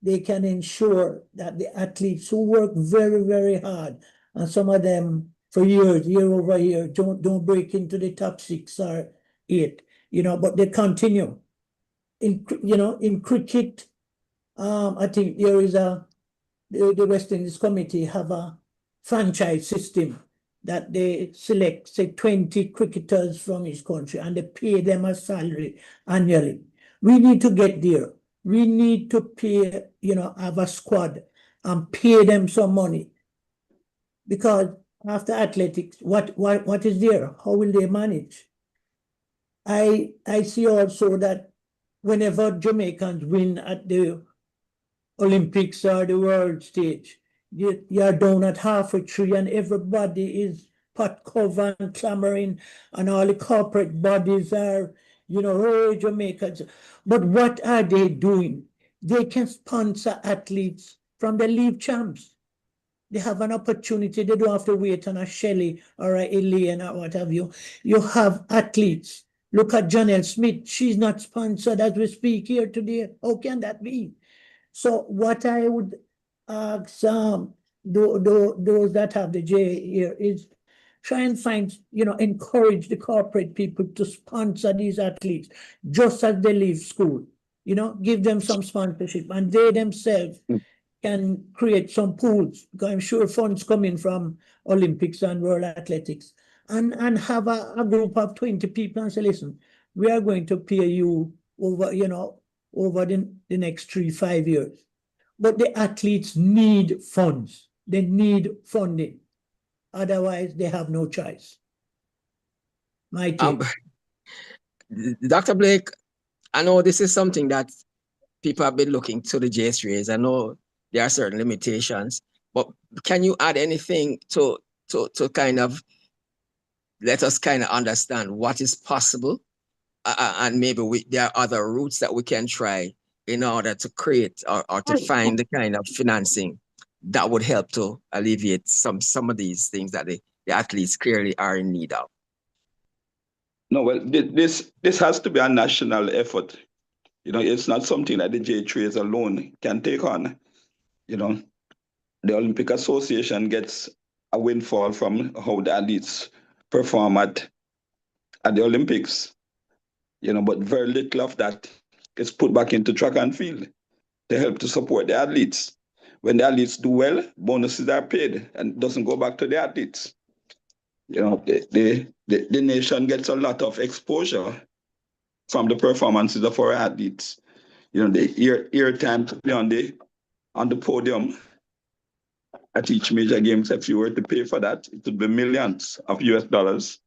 they can ensure that the athletes who work very, very hard, and some of them for years, year over year, don't break into the top 6 or 8, you know, but they continue. In cricket, I think there is the West Indies committee have a franchise system that they select, say, 20 cricketers from each country and they pay them a salary annually. We need to get there. We need to pay, you know, have a squad and pay them some money. Because after athletics, what is there? How will they manage? I see also that whenever Jamaicans win at the Olympics or the world stage, you are down at halfway through and everybody is pot cover and clamoring and all the corporate bodies are, you know, hey, Jamaicans. But what are they doing? They can sponsor athletes from the league champs. They have an opportunity. They don't have to wait on a Shelley or a Elaine or what have you. You have athletes Look at Janelle Smith. She's not sponsored as we speak here today. How can that be? So what I would ask those that have the J here is try and find, encourage the corporate people to sponsor these athletes just as they leave school. Give them some sponsorship, and they themselves can create some pools, because I'm sure funds come in from Olympics and World Athletics, and have a group of 20 people and say, listen, we are going to pay you over, over the next 3-5 years. But the athletes need funds. They need funding. Otherwise, they have no choice. My take. Dr. Blake, I know this is something that people have been looking to the J3s. I know there are certain limitations, but can you add anything to kind of let us kind of understand what is possible, and maybe there are other routes that we can try in order to create or to find the kind of financing that would help to alleviate some of these things that the athletes clearly are in need of? No, well, this has to be a national effort. It's not something that the J3s alone can take on. The Olympic Association gets a windfall from how the athletes perform at the Olympics, but very little of that is put back into track and field to help to support the athletes. When the athletes do well, bonuses are paid and it doesn't go back to the athletes. The nation gets a lot of exposure from the performances of our athletes. The air time to be on the podium at each major games. If you were to pay for that, it would be millions of US dollars.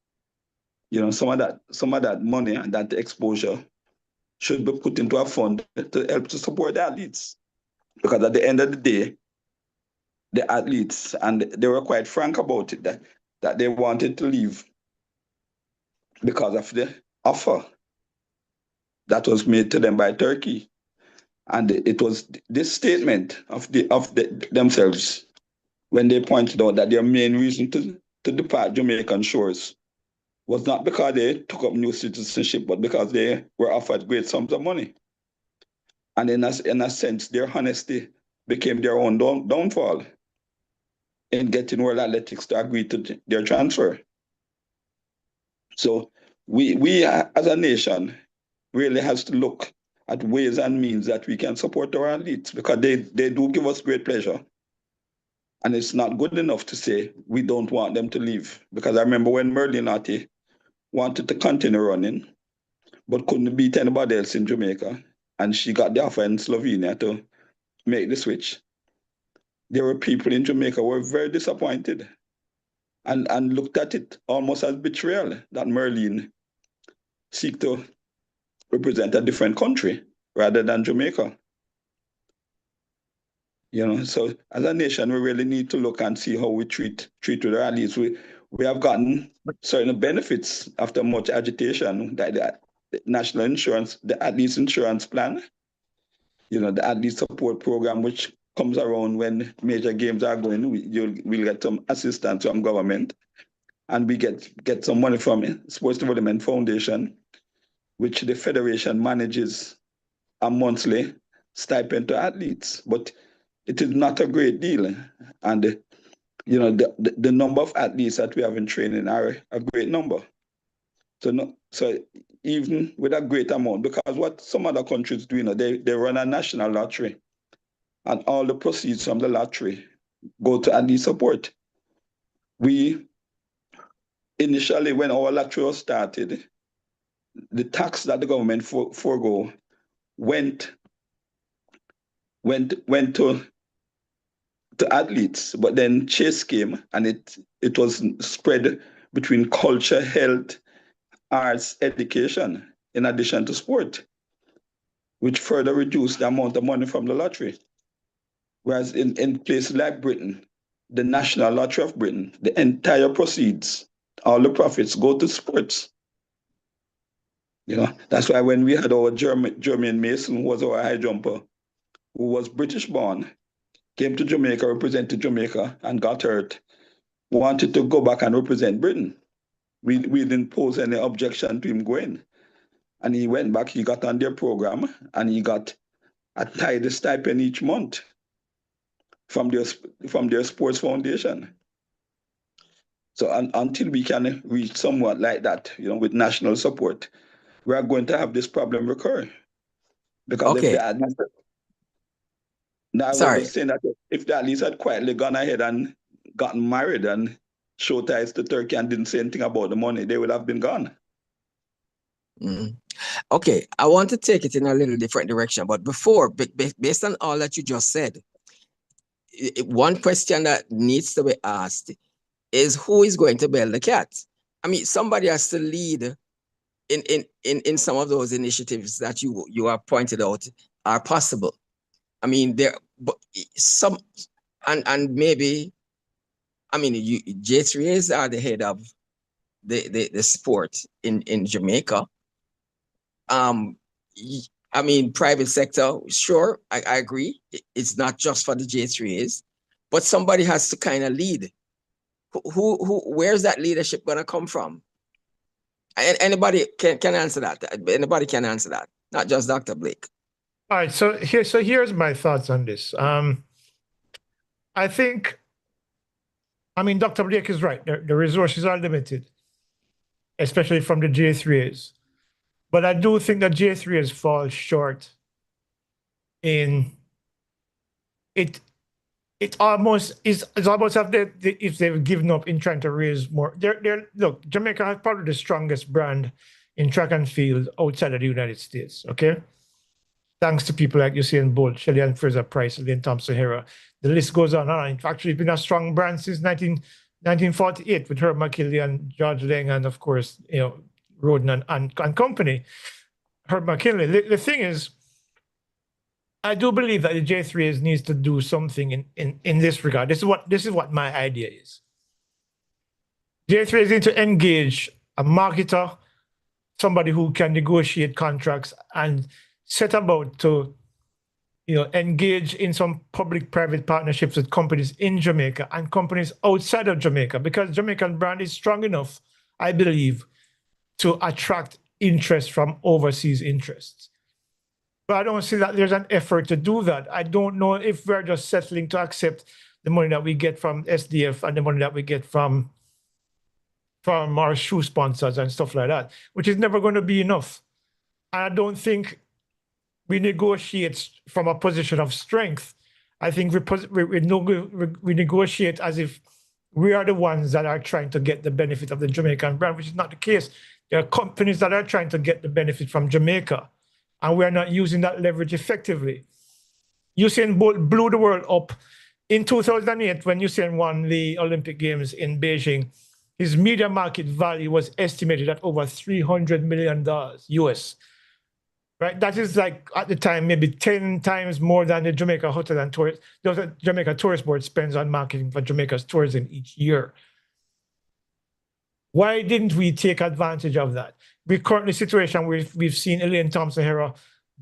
Some of that money and that exposure should be put into a fund to help to support the athletes. Because at the end of the day, the athletes, and they were quite frank about it, that they wanted to leave because of the offer that was made to them by Turkey. And it was this statement of themselves when they pointed out that their main reason to depart Jamaican shores was not because they took up new citizenship, but because they were offered great sums of money. And in a sense, their honesty became their own downfall in getting World Athletics to agree to their transfer. So we as a nation really has to look at ways and means that we can support our athletes, because they do give us great pleasure. And it's not good enough to say we don't want them to leave. Because I remember when Merlin Ottey wanted to continue running, but couldn't beat anybody else in Jamaica, and she got the offer in Slovenia to make the switch. There were people in Jamaica who were very disappointed and looked at it almost as betrayal that Merlin seek to represent a different country rather than Jamaica. So as a nation, we really need to look and see how we treat with our athletes. We have gotten certain benefits after much agitation, like the national insurance, the athletes insurance plan, the athlete support program, which comes around when major games are going. We'll get some assistance from government, and we get some money from Sports Development Foundation, which the federation manages a monthly stipend to athletes. But it is not a great deal. And the number of athletes that we have in training are a great number. So even with a great amount, because what some other countries do, they run a national lottery, and all the proceeds from the lottery go to athlete support. We initially, when our lottery was started, the tax that the government forego went to athletes, but then Chase came, and it was spread between culture, health, arts, education, in addition to sport, which further reduced the amount of money from the lottery. Whereas in places like Britain, the National Lottery of Britain, the entire proceeds, all the profits go to sports. That's why when we had our Jermaine Mason, who was our high jumper, who was British born, came to Jamaica, represented Jamaica, and got hurt, wanted to go back and represent Britain. We didn't pose any objection to him going. and he went back, he got on their program, and he got a tidy stipend each month from their sports foundation. So until we can reach somewhat like that, with national support, we are going to have this problem recur. Because if they had, now I was just saying that if they at least had quietly gone ahead and gotten married and show ties to Turkey and didn't say anything about the money, they would have been gone. Okay, I want to take it in a little different direction, but before, based on all that you just said, one question that needs to be asked is who is going to bail the cat? I mean, somebody has to lead in some of those initiatives that you have pointed out are possible. I mean, and maybe, I mean, J3As are the head of the sport in Jamaica. I mean, private sector, sure, I agree. It's not just for the J3As, but somebody has to kind of lead. Where's that leadership gonna come from? Anybody can answer that. Anybody can answer that, not just Dr. Blake. All right, so here's my thoughts on this. I think, I mean, Dr. Blake is right. The resources are limited, especially from the J3As. But I do think that J3As fall short in it. It almost is. It's almost as if they've given up in trying to raise more. Look, Jamaica has probably the strongest brand in track and field outside of the United States. Okay, thanks to people like Usain Bolt, Shelly-Ann Fraser-Pryce, Elaine Thompson-Herah. The list goes on and on. It's actually been a strong brand since 1948 with Herb McKinley and George Lang, and of course, Roden and company. Herb McKinley. The thing is, I do believe that the J3As needs to do something in this regard. This is what my idea is. J3As need to engage a marketer, somebody who can negotiate contracts and set about to engage in some public-private partnerships with companies in Jamaica and companies outside of Jamaica, because Jamaican brand is strong enough, I believe, to attract interest from overseas interests. But I don't see that there's an effort to do that. I don't know if we're just settling to accept the money that we get from SDF and the money that we get from our shoe sponsors and stuff like that, which is never going to be enough. And I don't think we negotiate from a position of strength. I think we negotiate as if we are the ones that are trying to get the benefit of the Jamaican brand, which is not the case. There are companies that are trying to get the benefit from Jamaica, and we're not using that leverage effectively. Usain Bolt blew the world up. In 2008, when Usain won the Olympic Games in Beijing, his media market value was estimated at over $300 million US. Right? That is like, at the time, maybe 10 times more than the Jamaica Hotel and Tourist, the Jamaica Tourist Board spends on marketing for Jamaica's tourism each year. Why didn't we take advantage of that? We're currently in a situation where we've seen Elaine Thompson-Herah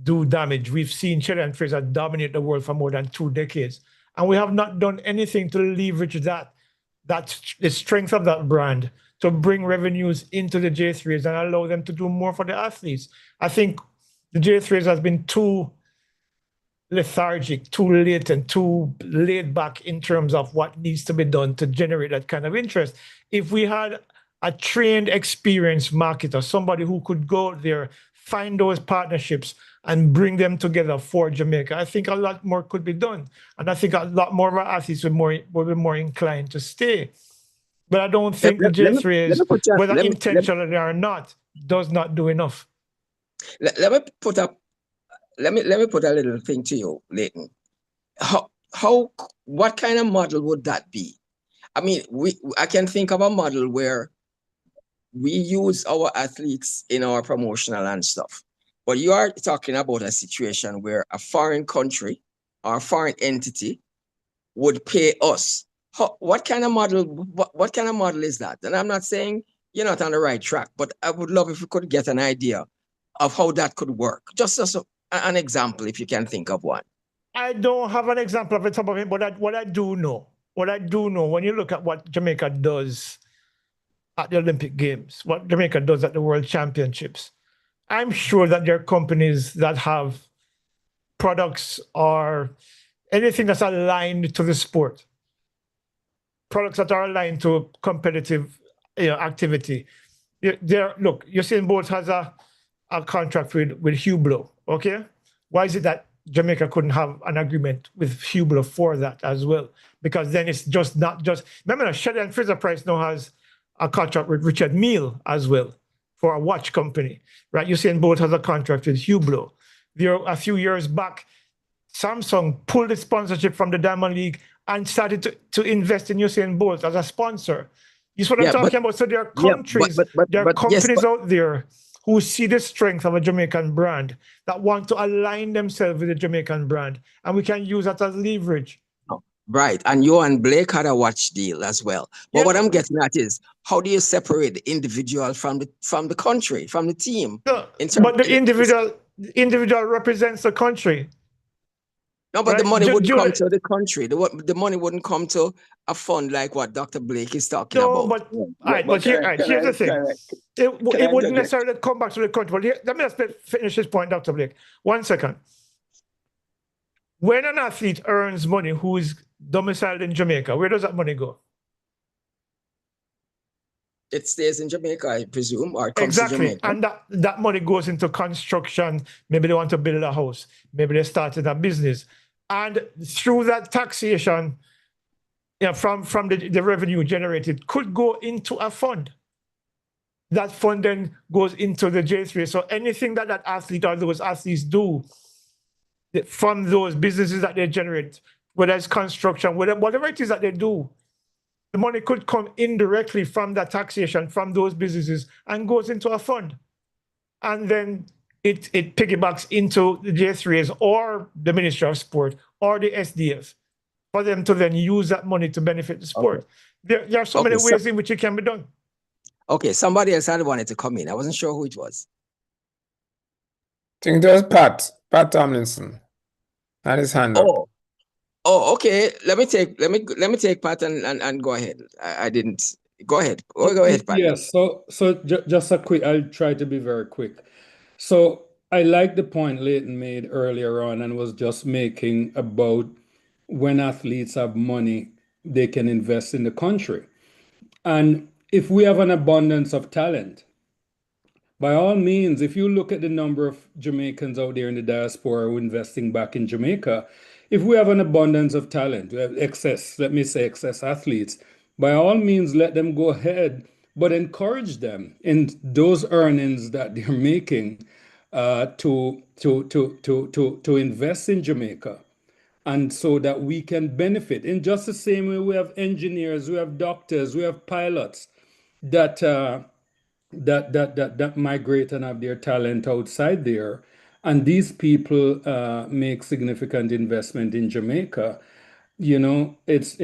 do damage. We've seen Shelly-Ann Fraser dominate the world for more than 2 decades. And we have not done anything to leverage the strength of that brand to bring revenues into the J3s and allow them to do more for the athletes. I think the J3s has been too lethargic, too late, and too laid back in terms of what needs to be done to generate that kind of interest. If we had a trained, experienced marketer, somebody who could go out there, find those partnerships and bring them together for Jamaica, I think a lot more could be done. And I think a lot more of our athletes would be more inclined to stay. But I don't think the J3s, whether intentionally or not, does not do enough. Let me put a little thing to you, Leighton. What kind of model would that be? I mean, I can think of a model where we use our athletes in our promotional and stuff. But you are talking about a situation where a foreign country or a foreign entity would pay us. What kind of model? What kind of model is that? And I'm not saying you're not on the right track, but I would love if we could get an idea of how that could work. Just as an example, if you can think of one. I don't have an example of the top of it, but what I do know, when you look at what Jamaica does at the Olympic Games, what Jamaica does at the World Championships, I'm sure that there are companies that have products or anything that's aligned to the sport, products that are aligned to competitive activity. Look, Usain Bolt has a contract with Hublot, okay? Why is it that Jamaica couldn't have an agreement with Hublot for that as well? Because then it's just not just, remember that Shelley and Fraser-Price now has a contract with Richard Mille as well for a watch company, right? Usain Bolt has a contract with Hublot. There, a few years back, Samsung pulled the sponsorship from the Diamond League and started to invest in Usain Bolt as a sponsor. You see what I'm talking about? So there are countries, there are companies out there who see the strength of a Jamaican brand that want to align themselves with the Jamaican brand, and we can use that as leverage. Right, and you and Blake had a watch deal as well. But what I'm getting at is, how do you separate the individual from the country, from the team? No, but the individual represents the country. No, but the money wouldn't come to the country. The money wouldn't come to a fund like what Dr. Blake is talking about. But here's the thing. It wouldn't necessarily come back to the country. But let me just finish this point, Dr. Blake. 1 second. When an athlete earns money who is domiciled in Jamaica, where does that money go? It stays in Jamaica, I presume, or it comes to Jamaica. And that money goes into construction. Maybe they want to build a house. Maybe they started a business. And through that taxation, from the revenue generated, could go into a fund. That fund then goes into the J3. So anything that athlete or those athletes do from those businesses that they generate, whether it's construction, whatever it is that they do, the money could come indirectly from that taxation from those businesses and goes into a fund. And then it piggybacks into the J3s or the Ministry of Sport or the SDF for them to then use that money to benefit the sport. Okay. There are so many ways in which it can be done. Okay, somebody else had wanted to come in. I wasn't sure who it was. I think it was Pat Tomlinson. Had his hand up. Oh, okay. Let me take Pat and go ahead. I didn't. Go ahead. Go ahead, Pat. Yes. So just a quick. I'll try to be very quick. So I like the point Leighton made earlier on and was just making about when athletes have money, they can invest in the country. And if we have an abundance of talent, by all means, if you look at the number of Jamaicans out there in the diaspora who are investing back in Jamaica, if we have an abundance of talent, we have excess athletes, by all means, let them go ahead, but encourage them in those earnings that they're making to invest in Jamaica. And so that we can benefit. In just the same way we have engineers, we have doctors, we have pilots that migrate and have their talent outside there. And these people make significant investment in Jamaica. You know, it's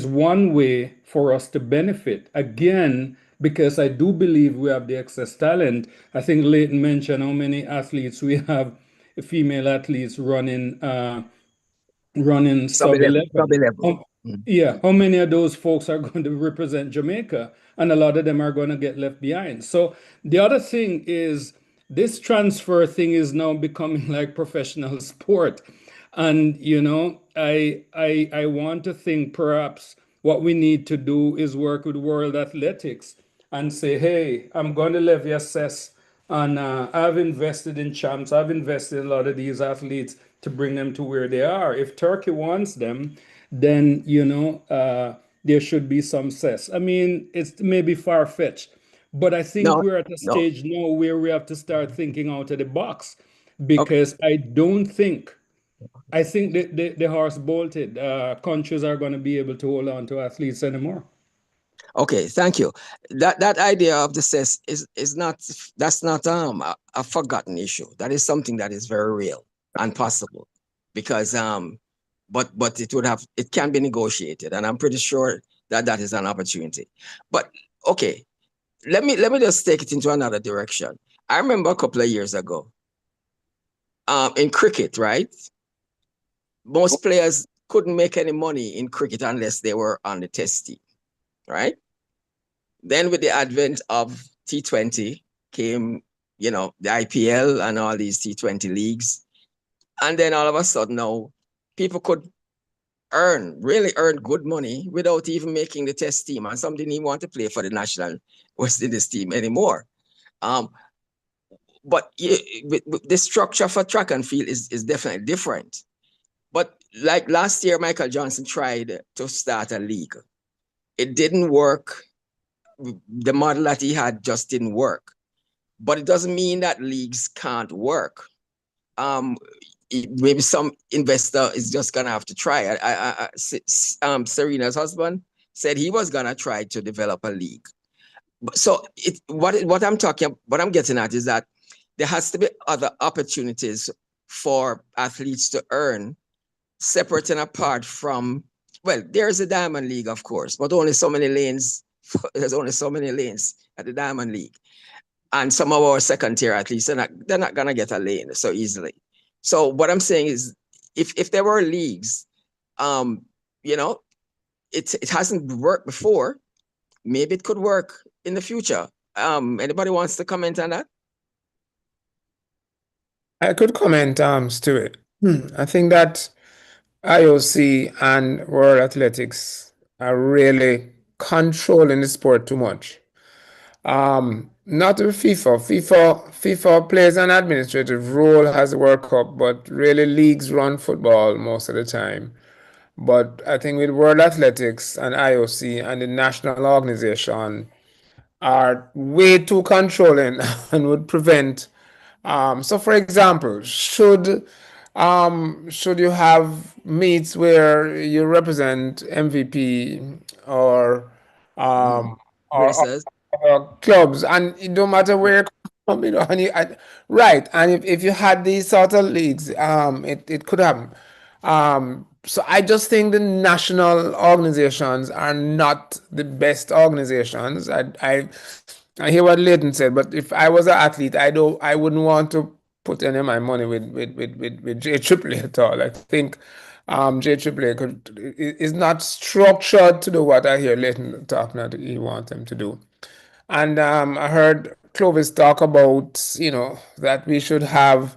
one way for us to benefit. Again, because I do believe we have the excess talent. I think Leighton mentioned how many athletes we have, female athletes running sub-11. Yeah, how many of those folks are going to represent Jamaica? And a lot of them are going to get left behind. So the other thing is this transfer thing is now becoming like professional sport. And, you know, I want to think perhaps what we need to do is work with World Athletics and say, hey, I'm going to levy assess. And I've invested in champs. I've invested in a lot of these athletes to bring them to where they are. If Turkey wants them, then, you know, there should be some cess. I mean, it's maybe far-fetched, but I think we're at a stage now where we have to start thinking out of the box, because I think the horse bolted. Countries are going to be able to hold on to athletes anymore. Okay, thank you. That idea of the cess is not a forgotten issue. That is something that is very real and possible, because but it can be negotiated, and I'm pretty sure that is an opportunity. But okay, let me just take it into another direction. I remember a couple of years ago, in cricket, right? Most players couldn't make any money in cricket unless they were on the test team, right? Then with the advent of T20, came, you know, the IPL and all these T20 leagues. And then all of a sudden now, people could really earn good money without even making the test team. And some didn't even want to play for the national West Indies team anymore. But the structure for track and field is definitely different. But like last year, Michael Johnson tried to start a league. It didn't work. The model that he had just didn't work. But it doesn't mean that leagues can't work. Maybe some investor is just gonna have to try. Serena's husband said he was gonna try to develop a league. So what I'm getting at is that there has to be other opportunities for athletes to earn separate and apart from, well, there's a Diamond League, of course, but only so many lanes. There's only so many lanes at the Diamond League. And some of our second tier athletes, they're not gonna get a lane so easily. So what I'm saying is, if there were leagues, you know, it hasn't worked before, maybe it could work in the future. Anybody wants to comment on that? I could comment, Stuart. I think that IOC and World Athletics are really controlling the sport too much. Not with FIFA. FIFA plays an administrative role as a World Cup, but really leagues run football most of the time. But I think with World Athletics and IOC and the national organization are way too controlling and would prevent. So for example, should you have meets where you represent MVP or Races. clubs, and it don't matter where you come, you know, right? And if you had these sort of leagues, it could happen. So I just think the national organizations are not the best organizations. I hear what Leighton said, but if I was an athlete, I wouldn't want to put any of my money with JAAA at all. I think JAAA is not structured to do what I hear Leighton talking about he wants them to do. And I heard Clovis talk about, you know, that we should have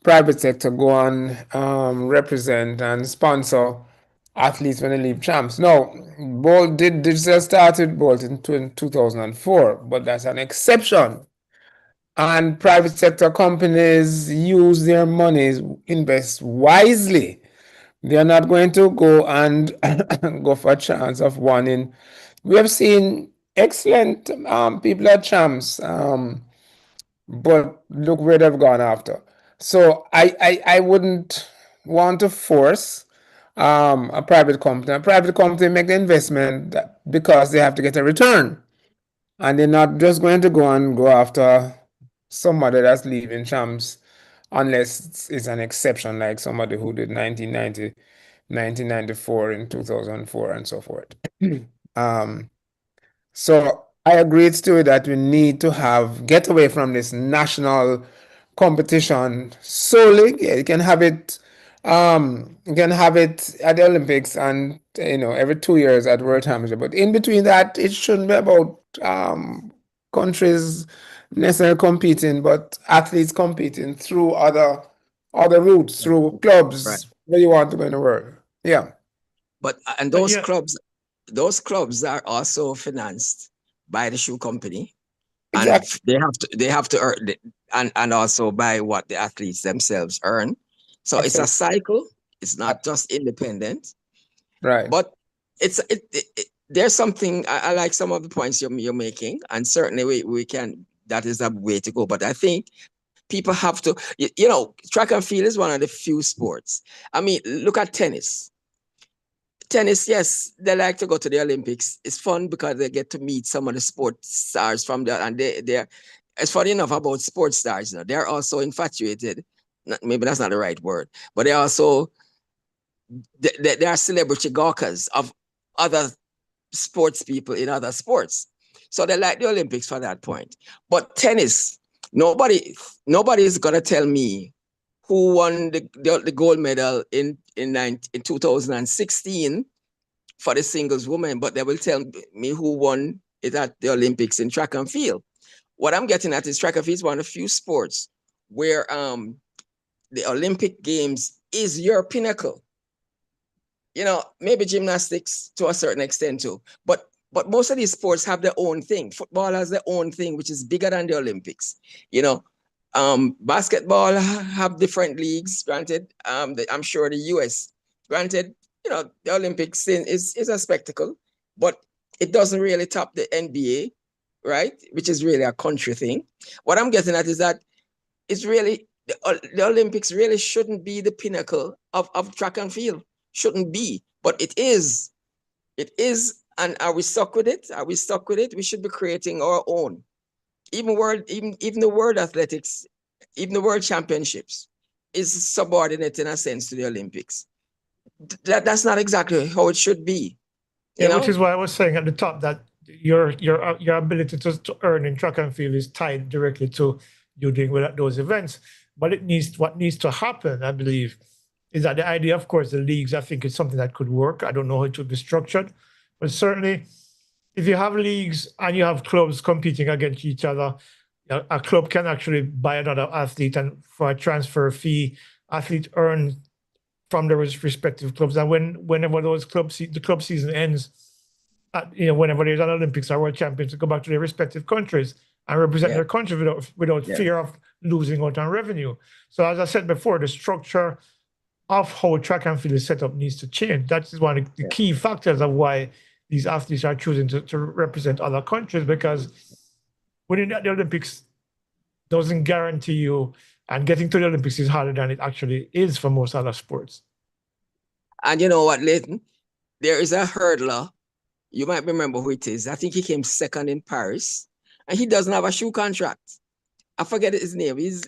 private sector go on represent and sponsor athletes when they leave champs. No, Bolt digital started Bolt in 2004, but that's an exception. And private sector companies use their monies, invest wisely. They are not going to go and go for a chance of winning. We have seen excellent people at champs, but look where they've gone after. So I wouldn't want to force a private company. A private company make the investment because they have to get a return. And they're not just going to go after somebody that's leaving champs unless it's an exception, like somebody who did 1990, 1994 in 2004 and so forth. So I agreed to it that we need to get away from this national competition solely. Yeah, you can have it at the Olympics and, you know, every 2 years at World Championship. But in between that, it shouldn't be about countries necessarily competing, but athletes competing through other routes, through clubs where you want to go in the world. Yeah. But and those clubs are also financed by the shoe company. Exactly. And they have to earn and also by what the athletes themselves earn. So it's a cycle. It's not just independent. Right. But there's something I like some of the points you're making, and certainly we can, that is a way to go. But I think people have to, you know, track and field is one of the few sports. I mean, look at tennis. Tennis, yes, they like to go to the Olympics. It's fun because they get to meet some of the sports stars from there, and they're, it's funny enough about sports stars, you know, they're also infatuated. Maybe that's not the right word, but they also they are celebrity gawkers of other sports people in other sports. So they like the Olympics for that point. But tennis, nobody is gonna tell me who won the gold medal in 2016 for the singles women, but they will tell me who won it at the Olympics in track and field. What I'm getting at is track and field is one of the few sports where the Olympic Games is your pinnacle. You know, maybe gymnastics to a certain extent too, but most of these sports have their own thing. Football has their own thing, which is bigger than the Olympics. You know, basketball have different leagues. Granted, I'm sure the US. Granted, you know, the Olympics is a spectacle, but it doesn't really top the NBA, right? Which is really a country thing. What I'm getting at is that it's really the Olympics really shouldn't be the pinnacle of track and field. Shouldn't be, but it is. It is, and are we stuck with it? Are we stuck with it? We should be creating our own. Even the world athletics, even the world championships is subordinate in a sense to the Olympics. That's not exactly how it should be. You know? Which is why I was saying at the top that your ability to earn in track and field is tied directly to you doing well at those events. But what needs to happen, I believe, is that the idea, of course, the leagues, I think, is something that could work. I don't know how it would be structured, but certainly if you have leagues and you have clubs competing against each other, a club can actually buy another athlete, and for a transfer fee, athlete earn from their respective clubs. And whenever the club season ends, whenever there's an Olympics or World Champions, to go back to their respective countries and represent their country without fear of losing out on revenue. So as I said before, the structure of how track and field is set up needs to change. That is one of the key factors of why these athletes are choosing to represent other countries, because winning at the Olympics doesn't guarantee you, and getting to the Olympics is harder than it actually is for most other sports. And you know what, Leighton? There is a hurdler. You might remember who it is. I think he came second in Paris, and he doesn't have a shoe contract. I forget his name. He's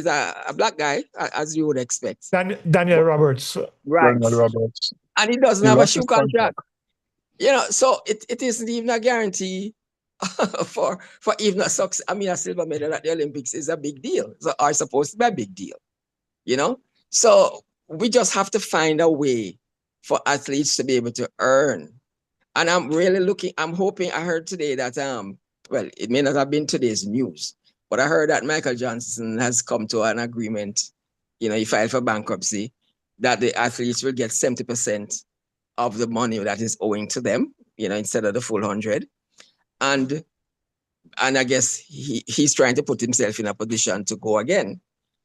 a black guy, as you would expect. Daniel Roberts. Right. Daniel Roberts. And he doesn't have a shoe contract. You know, so it isn't even a guarantee for even a success. I mean, a silver medal at the Olympics is a big deal. So are supposed to be a big deal, you know? So we just have to find a way for athletes to be able to earn. And I'm hoping, I heard today that, well, it may not have been today's news, but I heard that Michael Johnson has come to an agreement, you know, he filed for bankruptcy, that the athletes will get 70% of the money that is owing to them, you know, instead of the full 100. And I guess he's trying to put himself in a position to go again.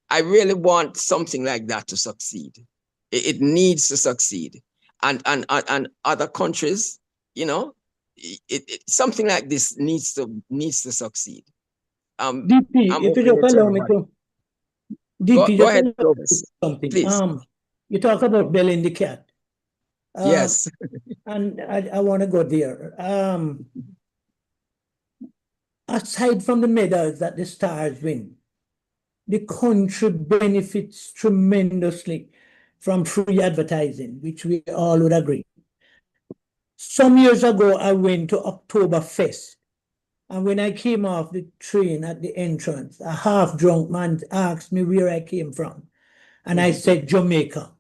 I really want something like that to succeed. It needs to succeed. And other countries, you know, something like this needs to succeed. DP, if you just allow me to, DP, go ahead, something. Please. You talk about belling the cat. Yes. And I want to go there. Aside from the medals that the stars win, the country benefits tremendously from free advertising, which we all would agree. Some years ago, I went to Oktoberfest, and when I came off the train at the entrance, a half-drunk man asked me where I came from, and I said, Jamaica.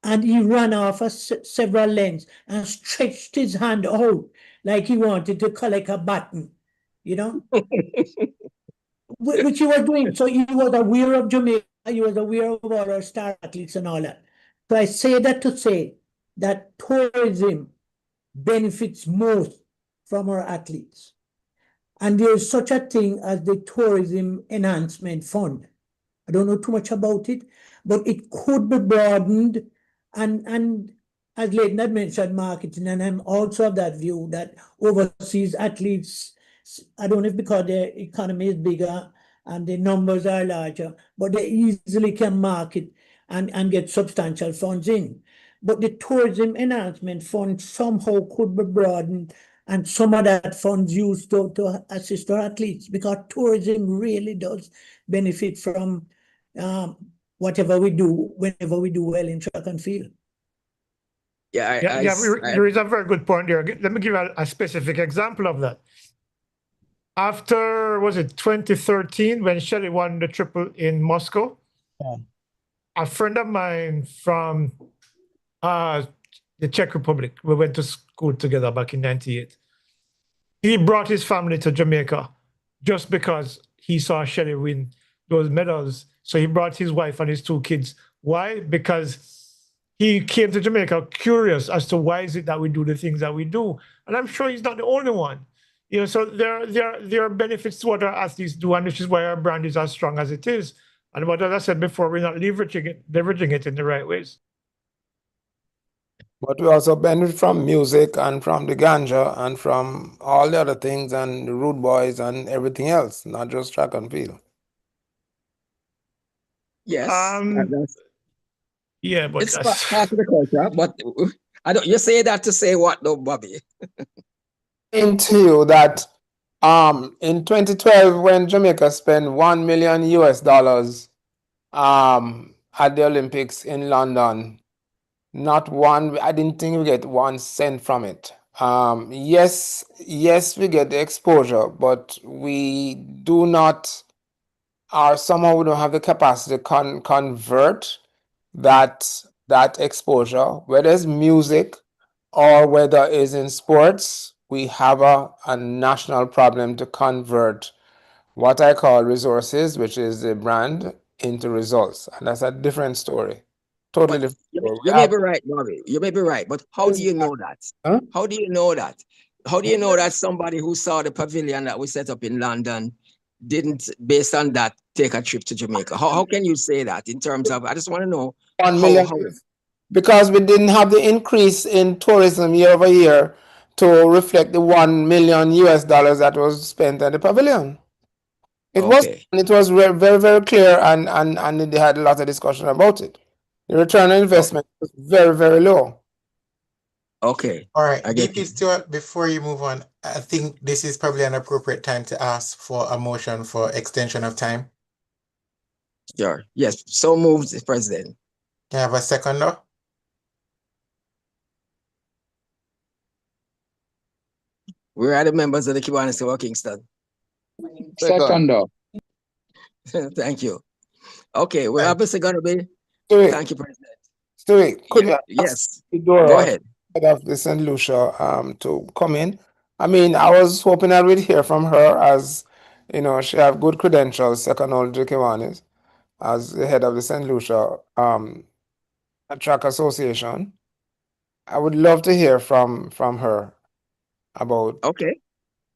And he ran off several lengths and stretched his hand out like he wanted to collect a button, you know? Which he was doing. So he was aware of Jamaica, he was aware of all our star athletes and all that. So I say that to say that tourism benefits most from our athletes. And there is such a thing as the Tourism Enhancement Fund. I don't know too much about it, but it could be broadened. And as Leighton had mentioned, marketing, and I'm also of that view that overseas athletes, I don't know if because their economy is bigger and the numbers are larger, but they easily can market and get substantial funds in. But the Tourism Enhancement Fund somehow could be broadened, and some of that funds used to assist our athletes, because tourism really does benefit from whatever we do, whenever we do well in track and field. There is a very good point there. Let me give a specific example of that. After, was it 2013, when Shelley won the triple in Moscow? Yeah. A friend of mine from the Czech Republic, we went to school together back in '98. He brought his family to Jamaica just because he saw Shelly win those medals. So he brought his wife and his 2 kids. Why? Because he came to Jamaica curious as to why is it that we do the things that we do. And I'm sure he's not the only one. You know, so there are benefits to what our athletes do, and which is why our brand is as strong as it is. And what as I said before, we're not leveraging it in the right ways. But we also benefit from music and from the ganja and from all the other things and the rude boys and everything else, not just track and field. Yes. Yeah, but it's part of the culture. But I don't. You say that to say what, though, Bobby? Into you that in 2012 when Jamaica spent $1 million at the Olympics in London, not one, I didn't think we get 1 cent from it. Yes, we get the exposure, but we do not, or somehow we don't have the capacity to convert that exposure, whether it's music or whether it's in sports. We have a national problem to convert what I call resources, which is the brand, into results. And that's a different story. Totally different story. You may be right, Bobby. You may be right, but how do you know that? Huh? How do you know that? How do you know that somebody who saw the pavilion that we set up in London didn't, based on that, take a trip to Jamaica? How can you say that in terms of, I just want to know 1 million. Because we didn't have the increase in tourism year over year to reflect the $1 million that was spent at the pavilion. It was very, very, very clear, and they had a lot of discussion about it. The return on investment was very, very low. Okay. All right, DP Stewart, before you move on, I think this is probably an appropriate time to ask for a motion for extension of time. Sure. Yes. So moved, President. Can I have a second now? Where are the members of the Kiwanis of Kingston? Second. Thank you. Okay, we're obviously going to be. Thank you, President. Stewie, could you yes. Dora, Go ahead. Head of the St. Lucia, to come in? I mean, I was hoping I would hear from her, as you know, she have good credentials, second only to Kiwanis, as the head of the St. Lucia Track Association. I would love to hear from her about. Okay.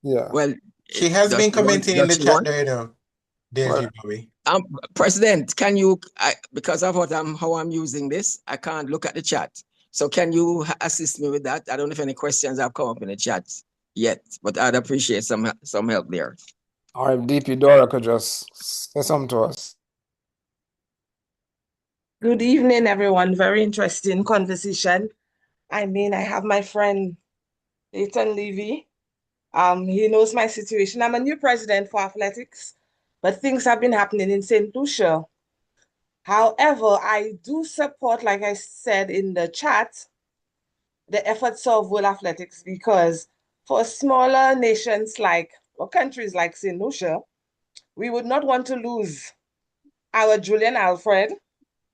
Yeah. Well, she has been commenting in the chat there, Bobby. President, can you, because of how I'm using this, I can't look at the chat. So can you assist me with that? I don't know if any questions have come up in the chat yet, but I'd appreciate some help there. Or if DP Dora could just say something to us. Good evening, everyone. Very interesting conversation. I mean, I have my friend, Levy. He knows my situation. I'm a new president for athletics, but things have been happening in St. Lucia. However, I do support, like I said in the chat, the efforts of World Athletics, because for smaller nations or countries like St. Lucia, we would not want to lose our Julian Alfred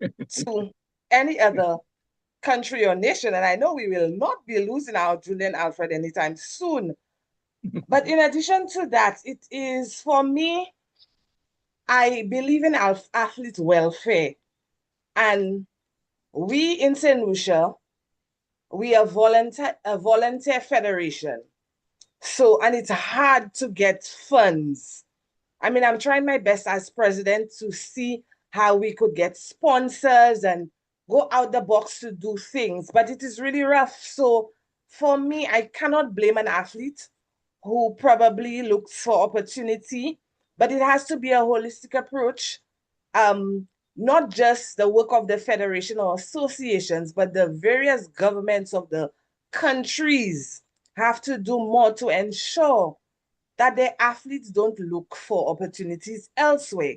to any other country or nation. And I know we will not be losing our Julian Alfred anytime soon. But in addition to that, it is, for me, I believe in athlete welfare. And we in St. Lucia, we are a volunteer federation. So, and it's hard to get funds. I mean, I'm trying my best as president to see how we could get sponsors and go out the box to do things, but it is really rough. So for me, I cannot blame an athlete who probably looks for opportunity, but it has to be a holistic approach. Not just the work of the federation or associations, but the various governments of the countries have to do more to ensure that their athletes don't look for opportunities elsewhere.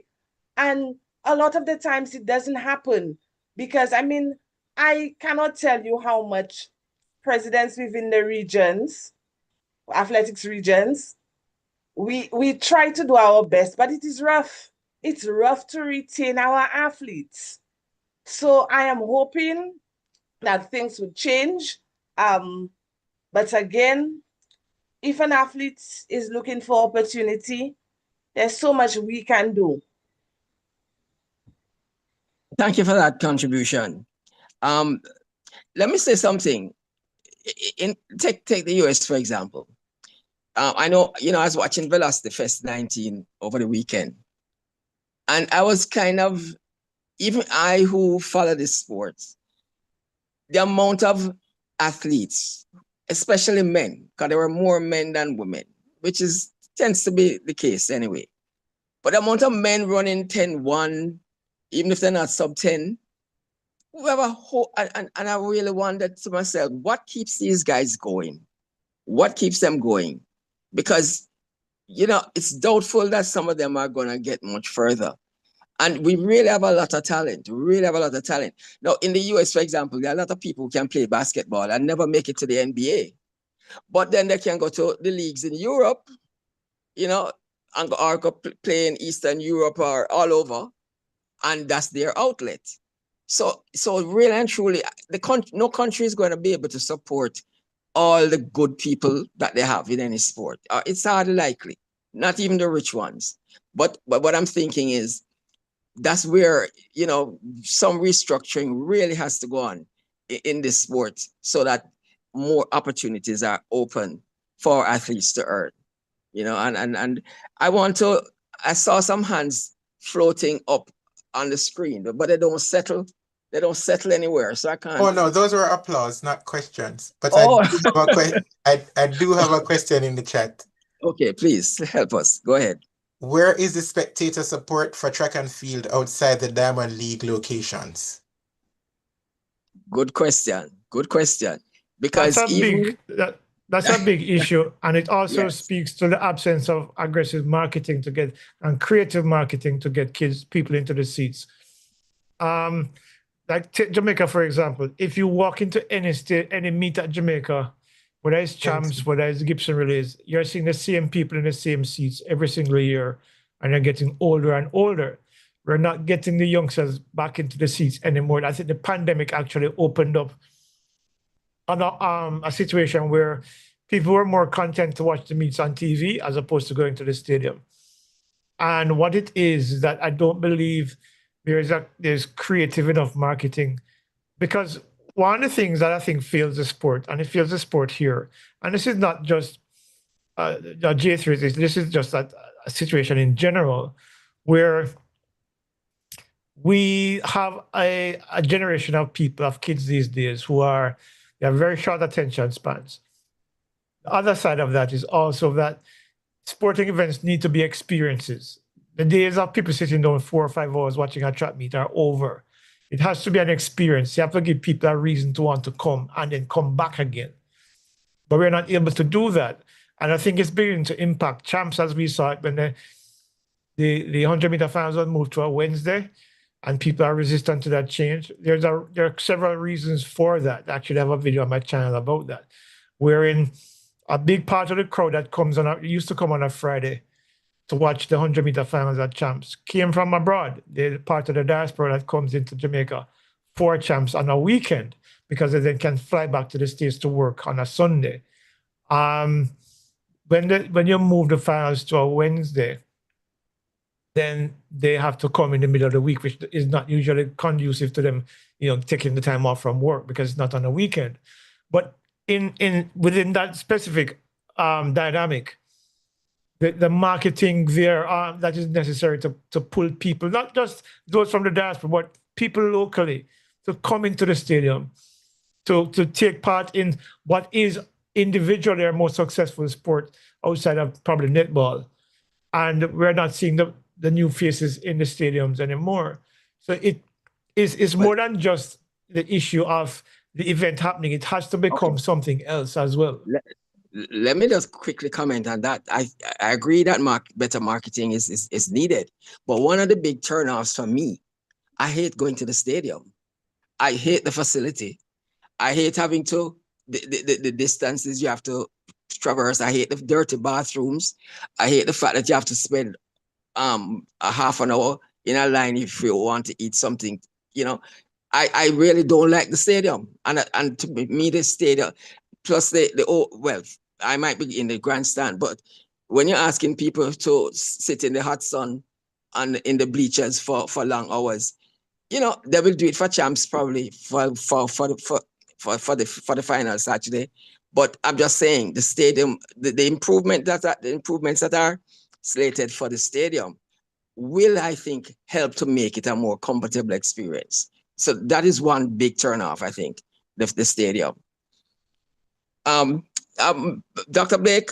And a lot of the times it doesn't happen because, I mean, I cannot tell you how much presidents within the regions, athletics regions, we try to do our best, but it is rough. It's rough to retain our athletes. So I am hoping that things would change. But again, if an athlete is looking for opportunity, There's so much we can do. Thank you for that contribution. Let me say something. Take the US, for example. I know, I was watching Velocity Fest 19 over the weekend. And I was kind of, even I who follow this sport, the amount of athletes, especially men, because there were more men than women, which tends to be the case anyway. But the amount of men running 10-1, even if they're not sub 10, whoever, and I really wondered to myself, what keeps these guys going? What keeps them going? Because, it's doubtful that some of them are going to get much further. And we really have a lot of talent. We really have a lot of talent. Now, in the US, for example, there are a lot of people who can play basketball and never make it to the NBA. But then they can go to the leagues in Europe, or go play in Eastern Europe or all over, and that's their outlet. So really and truly, no country is going to be able to support all the good people that they have in any sport. It's hardly likely, not even the rich ones. But what I'm thinking is, that's where, some restructuring really has to go on in this sport so that more opportunities are open for athletes to earn, and I saw some hands floating up on the screen, but they don't settle. They don't settle anywhere, so I can't. Oh no, those were applause, not questions. But Oh. I do have a question in the chat. Okay, please help us. Go ahead. Where is the spectator support for track and field outside the Diamond League locations? Good question. Good question. Because that's a big issue, and it also speaks to the absence of aggressive marketing and creative marketing to get people into the seats. Like Jamaica, for example, if you walk into any state, any meet at Jamaica, whether it's champs, whether it's Gibson relays, you're seeing the same people in the same seats every single year, and they're getting older and older. We're not getting the youngsters back into the seats anymore. I think the pandemic actually opened up a situation where people were more content to watch the meets on TV as opposed to going to the stadium. And what it is that I don't believe there's creative enough marketing, because one of the things that I think fails the sport, and it fails the sport here, and this is not just J3, this is just a situation in general, where we have a generation of people, of kids these days they have very short attention spans. The other side of that is also that sporting events need to be experiences. The days of people sitting down 4 or 5 hours watching a track meet are over. It has to be an experience. You have to give people a reason to want to come and then come back again. But we're not able to do that. And I think it's beginning to impact champs, as we saw it when the 100-meter finals were moved to a Wednesday, and people are resistant to that change. There are several reasons for that. I actually have a video on my channel about that, wherein a big part of the crowd that used to come on a Friday to watch the 100-meter finals at champs came from abroad. They're part of the diaspora that comes into Jamaica for champs on a weekend, because they then can fly back to the States to work on a Sunday. When you move the finals to a Wednesday, then they have to come in the middle of the week, which is not usually conducive to them, taking the time off from work, because it's not on a weekend. But within that specific dynamic, the marketing there that is necessary to pull people, not just those from the diaspora, but people locally, to come into the stadium, to take part in what is individually our most successful sport outside of probably netball. And we're not seeing the new faces in the stadiums anymore. So it's more than just the issue of the event happening. It has to become something else as well. Let me just quickly comment on that. I agree that better marketing is needed. But one of the big turnoffs for me, I hate going to the stadium. I hate the facility. I hate having to, the distances you have to traverse. I hate the dirty bathrooms. I hate the fact that you have to spend a half an hour in a line if you want to eat something. I really don't like the stadium. And to me, the stadium, plus well, I might be in the grandstand, but when you're asking people to sit in the hot sun and in the bleachers for long hours, you know, they will do it for champs probably for the final Saturday. But I'm just saying the stadium, the improvements that are slated for the stadium will, I think, help to make it a more comfortable experience. So that is one big turnoff, I think, the stadium. Dr. Blake,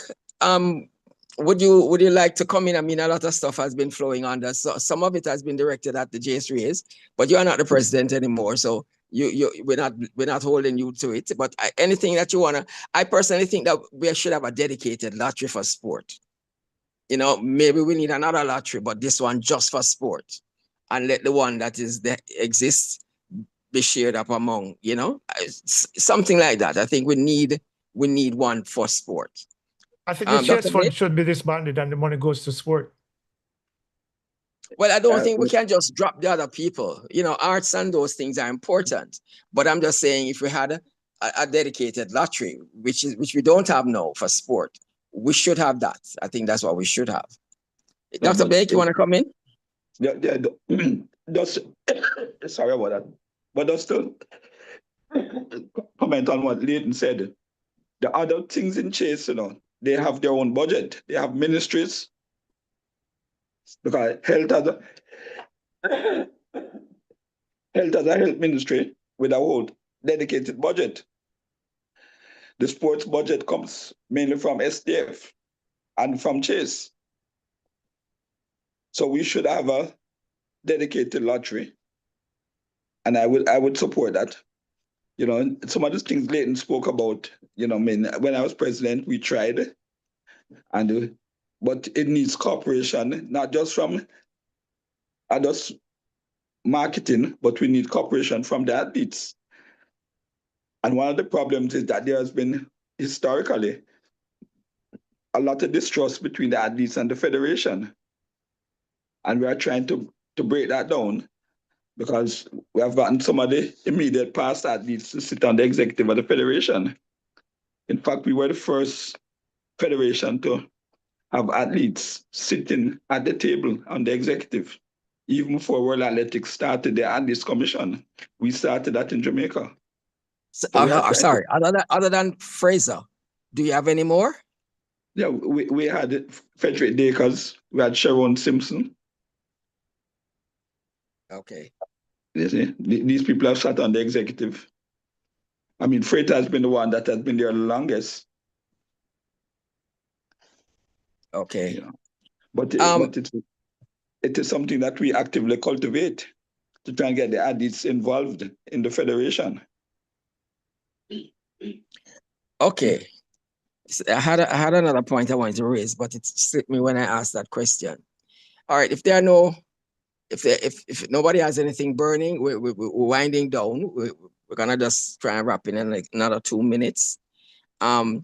would you like to come in? I mean, a lot of stuff has been flowing under. So some of it has been directed at the J3s, but you are not the president anymore, so we're not holding you to it. But anything that you wanna, I personally think that we should have a dedicated lottery for sport. You know, maybe we need another lottery, but this one just for sport, and let the one that exists be shared up among, you know, something like that. I think we need one for sport. I think the chess fund should be disbanded and the money goes to sport. Well, I don't think we can just drop the other people. You know, arts and those things are important. But I'm just saying, if we had a dedicated lottery, which we don't have now for sport, we should have that. I think that's what we should have. Dr. Blake, you want to come in? Yeah, just sorry about that. But just to comment on what Leighton said, the other things in Chase, you know, they have their own budget. They have ministries. Because health has a health ministry with a whole dedicated budget. The sports budget comes mainly from SDF and from Chase. So we should have a dedicated lottery. And I would support that. You know, some of the things Leighton spoke about, you know, I mean, when I was president, we tried, but it needs cooperation, not just from adults marketing, but we need cooperation from the athletes. And one of the problems is that there has been historically a lot of distrust between the athletes and the federation. And we are trying to break that down, because we have gotten some of the immediate past athletes to sit on the executive of the federation. In fact, we were the first federation to have athletes sitting at the table on the executive. Even before World Athletics started the Athletes Commission, we started that in Jamaica. Sorry, other than Fraser, do you have any more? Yeah, we had Frederick Dakers, we had Sharon Simpson. Okay. You see, these people have sat on the executive. I mean, Freighter has been the one that has been there the longest. Okay. You know, but it is something that we actively cultivate to try and get the athletes involved in the federation. Okay. I had another point I wanted to raise, but it slipped me when I asked that question. All right, if nobody has anything burning, we're winding down. We're gonna just try and wrap in like another 2 minutes. I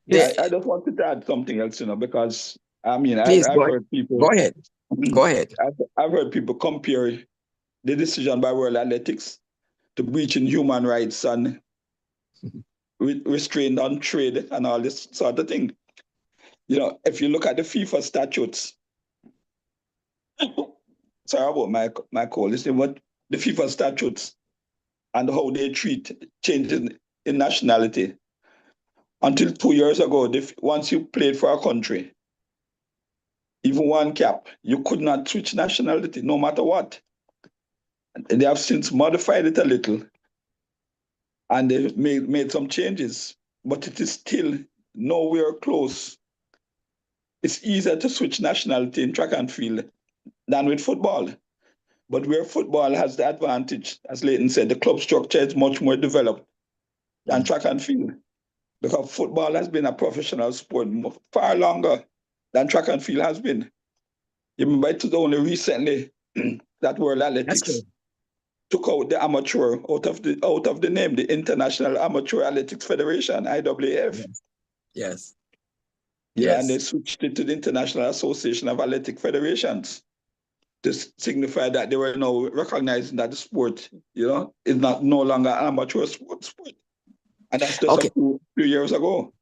just wanted to add something else, you know, because I mean, Please, I've heard people. Go ahead. Go ahead. I've heard people compare the decision by World Athletics to breaching human rights and restraint on trade and all this sort of thing. You know, if you look at the FIFA statutes, sorry about my call. Listen, what the FIFA statutes and how they treat changes in nationality. Until 2 years ago, once you played for a country, even one cap, you could not switch nationality no matter what. And they have since modified it a little, and they've made some changes, but it is still nowhere close. It's easier to switch nationality in track and field than with football. But where football has the advantage, as Leighton said, the club structure is much more developed than track and field, because football has been a professional sport far longer than track and field has been. You remember it was only recently that World Athletics took out the amateur out of the name, the International Amateur Athletics Federation, IAAF. Yes. Yeah, and they switched it to the International Association of Athletic Federations to signify that they were now recognizing that the sport, you know, is no longer an amateur sport. And that's just a few years ago.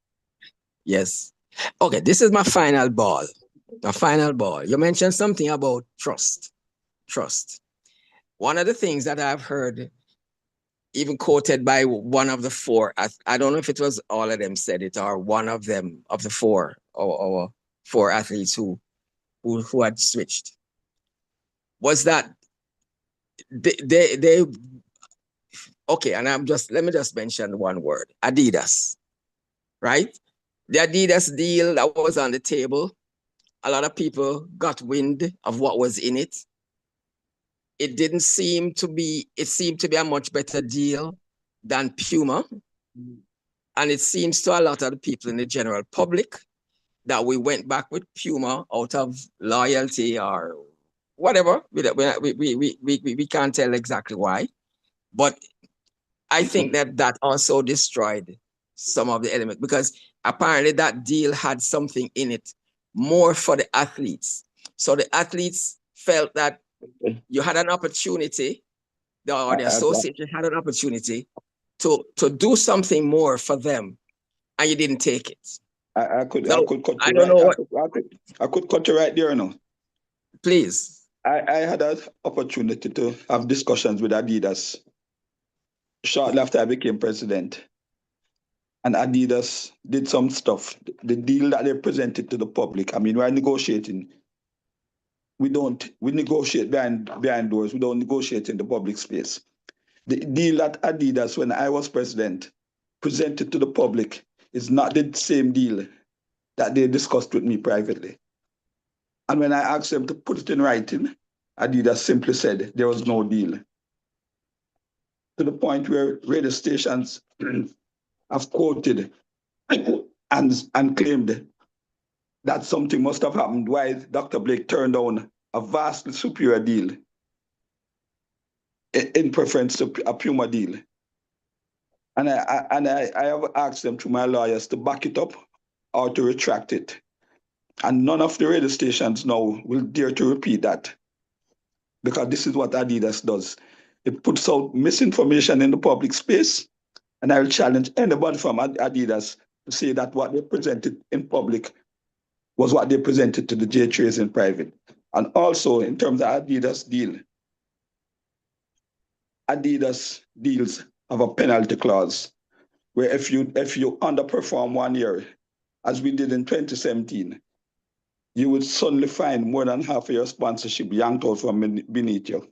Yes. Okay, this is my final ball. My final ball. You mentioned something about trust. Trust. One of the things that I've heard, even quoted by one of the four, I don't know if it was all of them said it or one of them, of the four, or four athletes who had switched, was that they okay, and let me just mention one word, Adidas, right? The Adidas deal that was on the table, a lot of people got wind of what was in it. It seemed to be a much better deal than Puma. And it seems to a lot of the people in the general public that we went back with Puma out of loyalty or whatever. We can't tell exactly why. But I think that also destroyed some of the elements, because apparently that deal had something in it more for the athletes. So the athletes felt that you had an opportunity, or the association had an opportunity to do something more for them, and you didn't take it. I could cut I you don't know right. what. I could cut you right there now. Please. I had an opportunity to have discussions with Adidas shortly after I became president. And Adidas did some stuff. The deal that they presented to the public, I mean, we're negotiating. We negotiate behind doors. We don't negotiate in the public space. The deal that Adidas, when I was president, presented to the public is not the same deal that they discussed with me privately. And when I asked them to put it in writing, Adidas simply said there was no deal. To the point where radio stations have quoted and claimed that something must have happened why Dr. Blake turned down a vastly superior deal in preference to a Puma deal. And I have asked them through my lawyers to back it up or to retract it. And none of the radio stations now will dare to repeat that, because this is what Adidas does. It puts out misinformation in the public space, and I will challenge anybody from Adidas to say that what they presented in public was what they presented to the J-Trays in private. And also, in terms of Adidas deal, Adidas deals have a penalty clause where if you underperform 1 year, as we did in 2017, you would suddenly find more than half of your sponsorship yanked out from beneath you.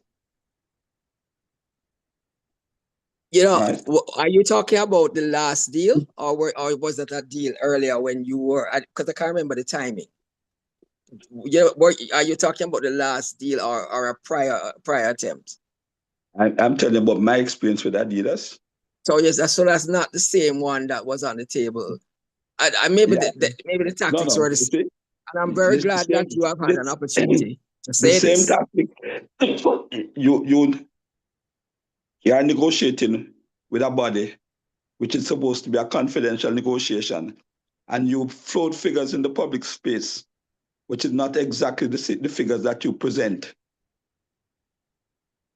You know, right? Are you talking about the last deal, or was that a deal earlier when you were? Because I can't remember the timing. Are you talking about the last deal or a prior attempt? I'm telling you about my experience with Adidas. So yes, that's not the same one that was on the table. Maybe the tactics were the same. And I'm very glad that you have had an opportunity to say the same this. Tactic. You are negotiating with a body which is supposed to be a confidential negotiation, and you float figures in the public space, which is not exactly the figures that you present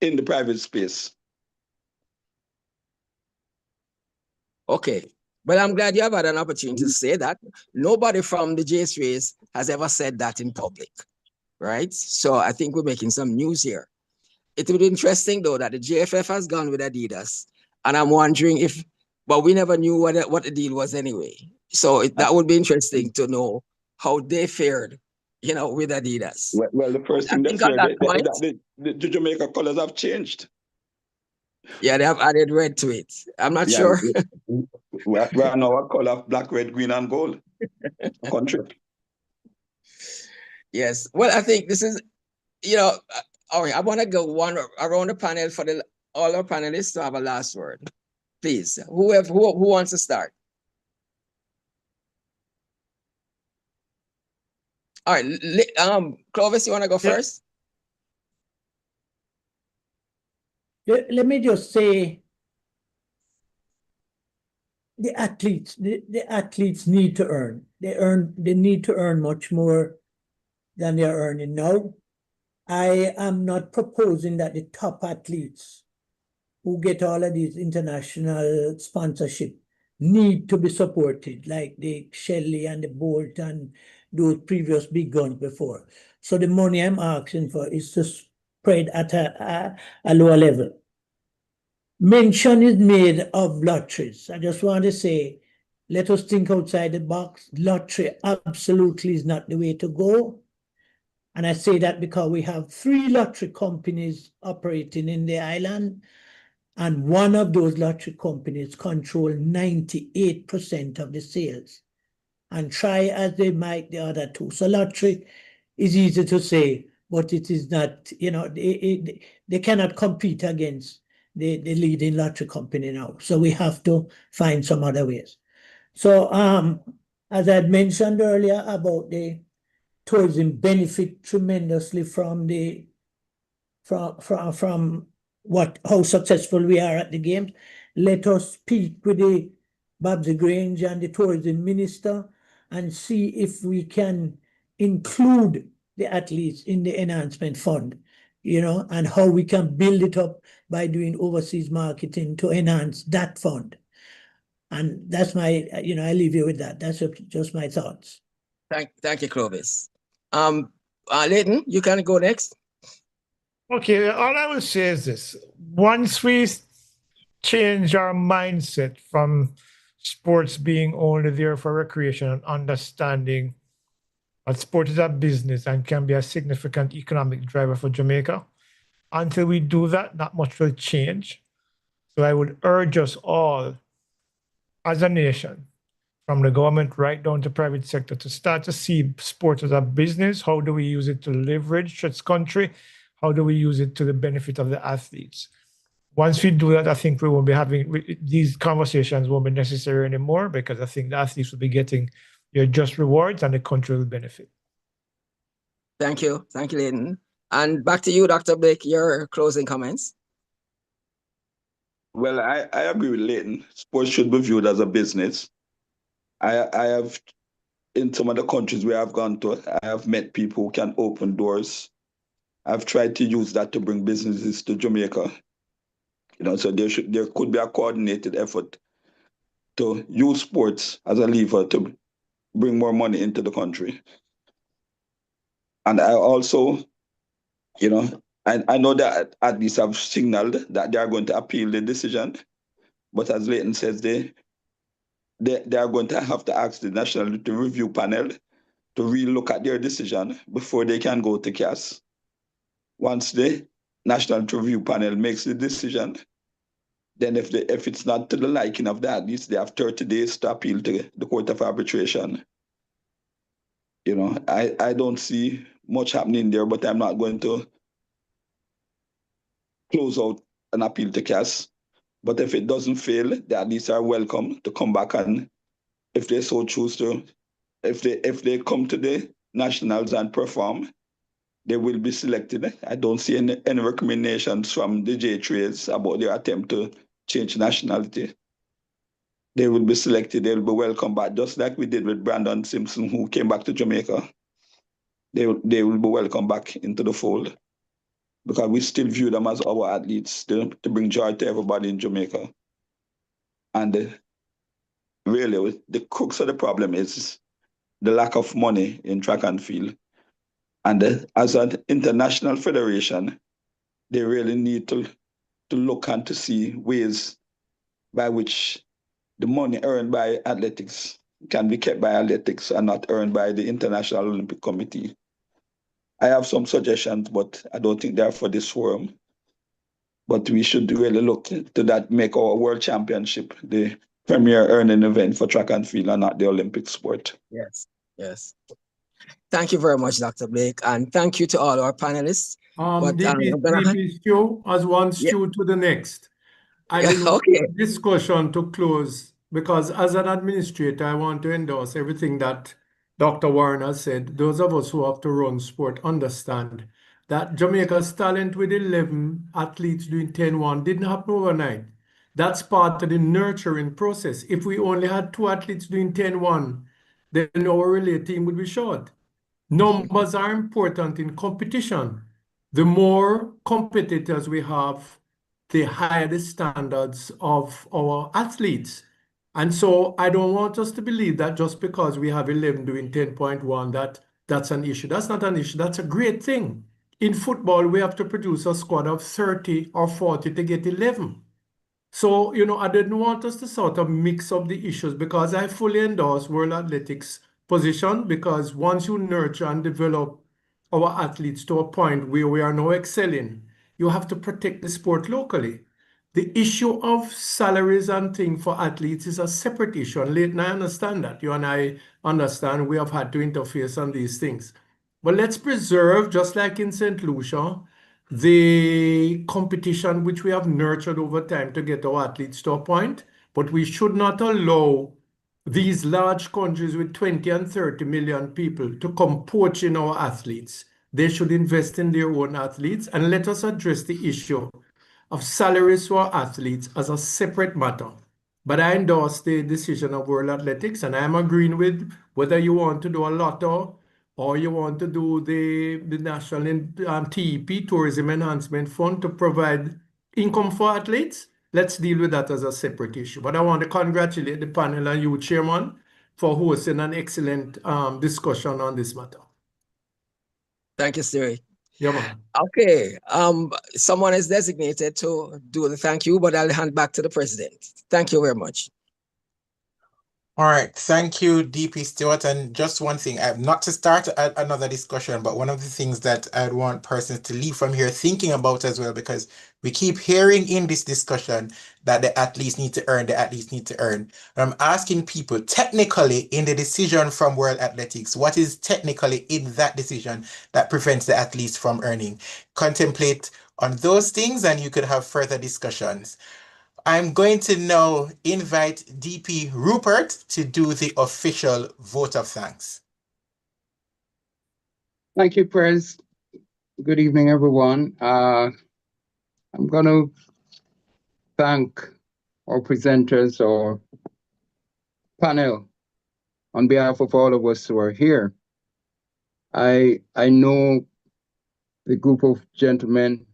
in the private space. Okay. Well, I'm glad you have had an opportunity to say that. Nobody from the JSRAs has ever said that in public, right? So I think we're making some news here. It would be interesting, though, that the JFF has gone with Adidas, and I'm wondering if, but we never knew what the deal was anyway. So that would be interesting to know how they fared, with Adidas. Well, the first thing they feared, the Jamaica colors have changed. Yeah, they have added red to it. I'm not sure. We are now a color of black, red, green, and gold. A country. Yes. Well, I think this is, all right, I want to go one around the panel for all our panelists to have a last word. Please, who wants to start? All right, Clovis, you want to go first? Let me just say, the athletes need to earn. They need to earn much more than they're earning now. I am not proposing that the top athletes who get all of these international sponsorship, need to be supported, like the Shelley and the Bolt and those previous big guns before. So the money I'm asking for is to spread at a lower level. Mention is made of lotteries. I just want to say, let us think outside the box. Lottery absolutely is not the way to go. And I say that because we have 3 lottery companies operating in the island, and one of those lottery companies control 98% of the sales. And try as they might the other 2. So lottery is easy to say, but it is not, they cannot compete against the leading lottery company now. So we have to find some other ways. So as I had mentioned earlier about the tourism benefit tremendously from how successful we are at the games. Let us speak with the Babsy Grange and the tourism minister and see if we can include the athletes in the enhancement fund, and how we can build it up by doing overseas marketing to enhance that fund. And that's my, I leave you with that. That's just my thoughts. Thank you, Clovis. Leighton, you can go next. Okay, all I will say is this. Once we change our mindset from sports being only there for recreation and understanding that sport is a business and can be a significant economic driver for Jamaica, until we do that, not much will change. So I would urge us all as a nation, from the government right down to private sector, to start to see sports as a business. How do we use it to leverage its country? How do we use it to the benefit of the athletes? Once we do that, I think we won't be having these conversations won't be necessary anymore, because I think the athletes will be getting their just rewards and the country will benefit. Thank you, Leighton. And back to you, Dr. Blake, your closing comments. Well, I agree with Leighton. Sports should be viewed as a business. I have, in some of the countries where I've gone to, I have met people who can open doors. I've tried to use that to bring businesses to Jamaica. So there could be a coordinated effort to use sports as a lever to bring more money into the country. And I also, I know that athletes have signaled that they are going to appeal the decision, but as Leighton says, they are going to have to ask the National Review Panel to relook at their decision before they can go to CAS. Once the National Review Panel makes the decision, then if it's not to the liking of the athletes, they have 30 days to appeal to the Court of Arbitration. I don't see much happening there, but I'm not going to close out an appeal to CAS. But if it doesn't fail, the athletes are welcome to come back, and if they so choose to, if they come to the nationals and perform, they will be selected. I don't see any recommendations from the J3s about their attempt to change nationality. They will be selected, they will be welcome back, just like we did with Brandon Simpson, who came back to Jamaica. They will be welcome back into the fold, because we still view them as our athletes to bring joy to everybody in Jamaica. And really, the crux of the problem is the lack of money in track and field. And as an international federation, they really need to look and to see ways by which the money earned by athletics can be kept by athletics and not earned by the International Olympic Committee. I have some suggestions, but I don't think they're for this forum. But we should really look to that, make our World Championship the premier earning event for track and field and not the Olympic sport. Yes. Thank you very much, Dr. Blake, and thank you to all our panelists. DP stew as one stew to the next. I will look at discussion to close, because as an administrator, I want to endorse everything that Dr. Warren has said. Those of us who have to run sport understand that Jamaica's talent with 11 athletes doing 10-1 didn't happen overnight. That's part of the nurturing process. If we only had 2 athletes doing 10-1, then our relay team would be short. Numbers are important in competition. The more competitors we have, the higher the standards of our athletes. And so I don't want us to believe that just because we have 11 doing 10.1, that's an issue. That's not an issue. That's a great thing. In football, we have to produce a squad of 30 or 40 to get 11. So, I didn't want us to sort of mix up the issues because I fully endorse World Athletics' position, because once you nurture and develop our athletes to a point where we are now excelling, you have to protect the sport locally. The issue of salaries and things for athletes is a separate issue. And Leighton, I understand that. You and I understand we have had to interface on these things. But let's preserve, just like in St. Lucia, the competition which we have nurtured over time to get our athletes to a point. But we should not allow these large countries with 20 and 30 million people to come poaching our athletes. They should invest in their own athletes, and let us address the issue of salaries for athletes as a separate matter. But I endorse the decision of World Athletics, and I'm agreeing with whether you want to do a lotto or you want to do the National TEP, Tourism Enhancement Fund, to provide income for athletes. Let's deal with that as a separate issue. But I want to congratulate the panel and you, Chairman, for hosting an excellent discussion on this matter. Thank you, Stewie. Yeah, man. Okay, someone is designated to do the thank you, but I'll hand back to the president. Thank you very much. All right, thank you, DP Stewart. And just one thing, not to start another discussion, but one of the things that I'd want persons to leave from here thinking about as well, because we keep hearing in this discussion that the athletes need to earn, the athletes need to earn. I'm asking people, technically, in the decision from World Athletics, what is technically in that decision that prevents the athletes from earning? Contemplate on those things and you could have further discussions. I'm going to now invite DP Rupert to do the official vote of thanks. Thank you, Prez. Good evening, everyone. I'm going to thank our presenters, our panel, on behalf of all of us who are here. I know the group of gentlemen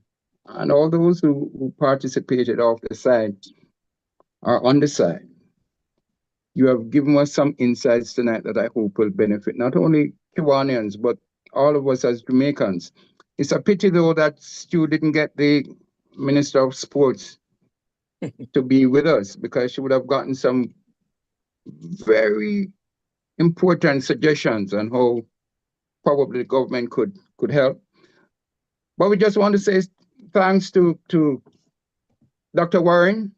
and all those who participated off the side are on the side. You have given us some insights tonight that I hope will benefit not only Kiwanians, but all of us as Jamaicans. It's a pity, though, that Stu didn't get the Minister of Sports to be with us, because she would have gotten some very important suggestions on how probably the government could help. But we just want to say thanks to Dr. Warren.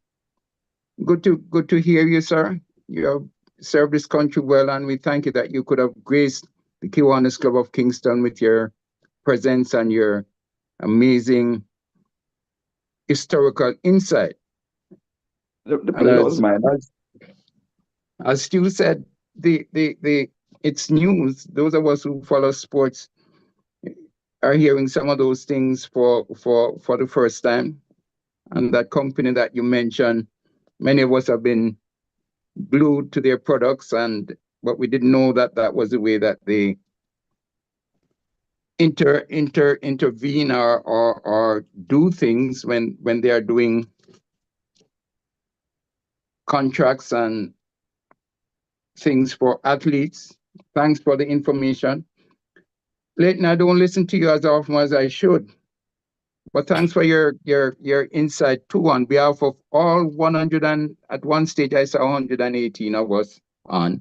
Good to hear you, sir. You have served this country well, and we thank you that you could have graced the Kiwanis Club of Kingston with your presence and your amazing historical insight. The pleasure was mine. As Stu said, it's news. Those of us who follow sports are hearing some of those things for the first time. And that company that you mentioned, many of us have been glued to their products, but we didn't know that was the way that they intervene or do things when they are doing contracts and things for athletes. Thanks for the information. Leighton, I don't listen to you as often as I should, but thanks for your insight too, on behalf of all 100, and at one stage I saw 118 of us on.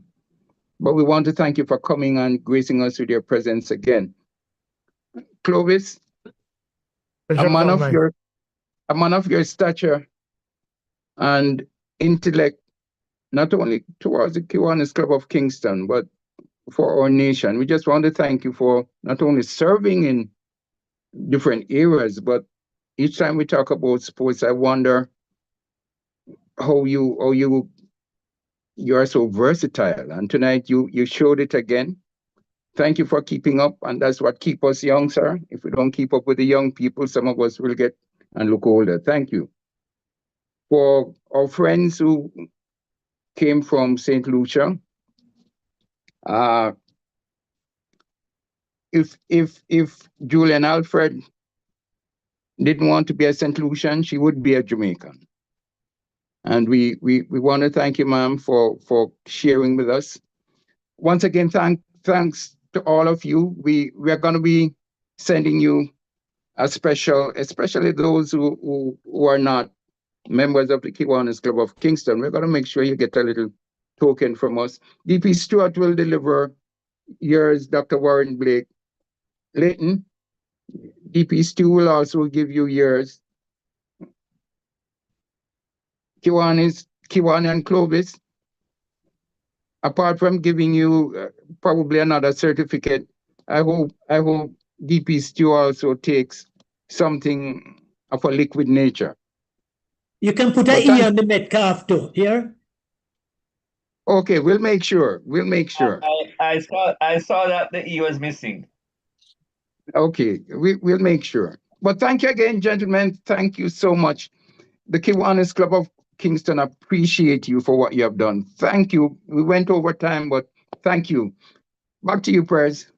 But we want to thank you for coming and gracing us with your presence again. Clovis, a man of your stature and intellect, not only towards the Kiwanis Club of Kingston, but for our nation. We just want to thank you for not only serving in different areas, but each time we talk about sports, I wonder how you are so versatile. And tonight you showed it again. Thank you for keeping up, and that's what keeps us young, sir. If we don't keep up with the young people, some of us will get and look older. Thank you. For our friends who came from St. Lucia, if Julian Alfred didn't want to be a St. Lucian, she would be a Jamaican. And we want to thank you, ma'am, for sharing with us. Once again, thanks to all of you. We are going to be sending you a special, especially those who are not members of the Kiwanis Club of Kingston. We're going to make sure you get a little token from us. DP Stewart will deliver yours, Dr. Warren Blake. Leighton, DP Stu will also give you yours. Kiwani and Clovis, apart from giving you probably another certificate, I hope DP Stu also takes something of a liquid nature. You can put an E on the METCALFE too, here. Okay, we'll make sure. We'll make sure. I saw that the E was missing. Okay, we'll make sure. But thank you again, gentlemen. Thank you so much. The Kiwanis Club of Kingston appreciate you for what you have done. Thank you. We went over time, but thank you. Back to you, Prez.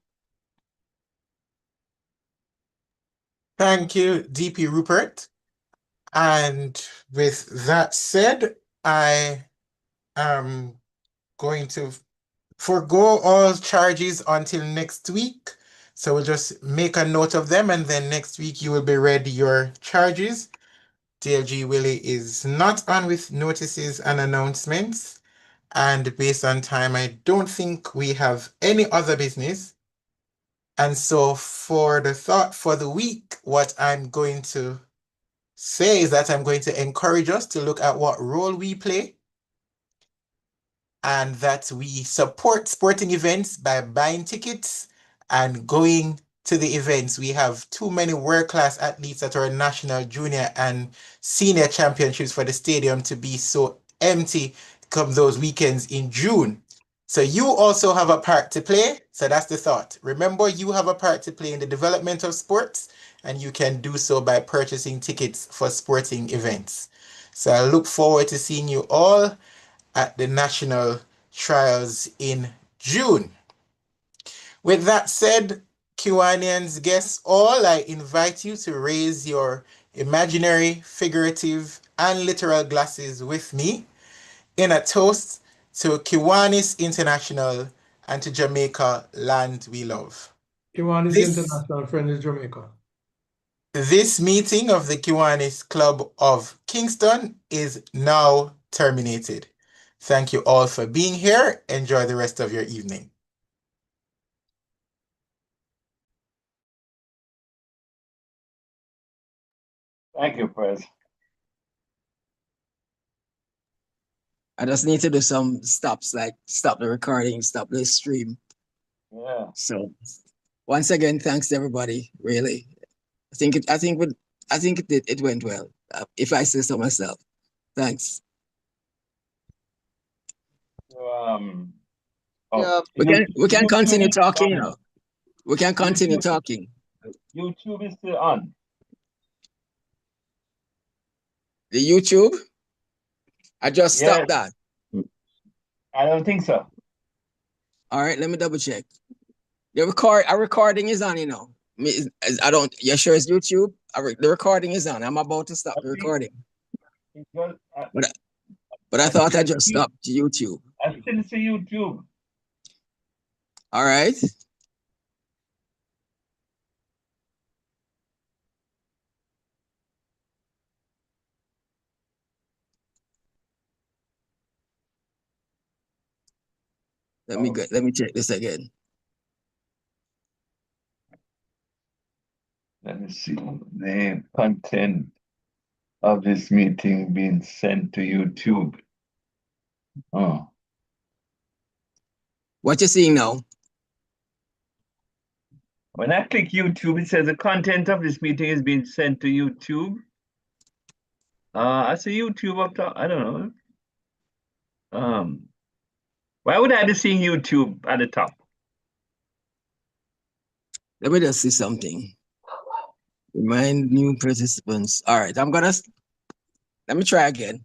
Thank you, DP Rupert. And with that said, I am going to forgo all charges until next week. So we'll just make a note of them, and then next week you will be read your charges. DLG Willie is not on with notices and announcements. And based on time, I don't think we have any other business. And so for the thought for the week, what I'm going to say is that I'm going to encourage us to look at what role we play, and that we support sporting events by buying tickets and going to the events. We have too many world-class athletes at our national, junior, and senior championships for the stadium to be so empty come those weekends in June. So you also have a part to play. So that's the thought. Remember, you have a part to play in the development of sports, and you can do so by purchasing tickets for sporting events. So I look forward to seeing you all at the national trials in June. With that said, Kiwanians, guests all, I invite you to raise your imaginary, figurative, and literal glasses with me in a toast to Kiwanis International and to Jamaica, land we love. Kiwanis International, friend is Jamaica. This meeting of the Kiwanis Club of Kingston is now terminated. Thank you all for being here. Enjoy the rest of your evening. Thank you, Prez. I just need to do some stops, like stop the recording, stop the stream. Yeah. So once again, thanks to everybody, really. I think it went well, if I say so myself. Thanks. We can continue talking, you know. We can continue talking. YouTube is still on. The YouTube? I just stopped that. I don't think so. All right, let me double check. Our recording is on, you know. You're sure it's YouTube? The recording is on. I'm about to stop the recording. But I thought I just stopped YouTube. I still see YouTube. All right. Let me check this again. Let me see. Name, content of this meeting being sent to YouTube. Oh. What you seeing now? When I click YouTube, it says the content of this meeting is being sent to YouTube. I see YouTube up top. I don't know. Why would I be seeing YouTube at the top? Let me just see something. Remind new participants. All right, let me try again.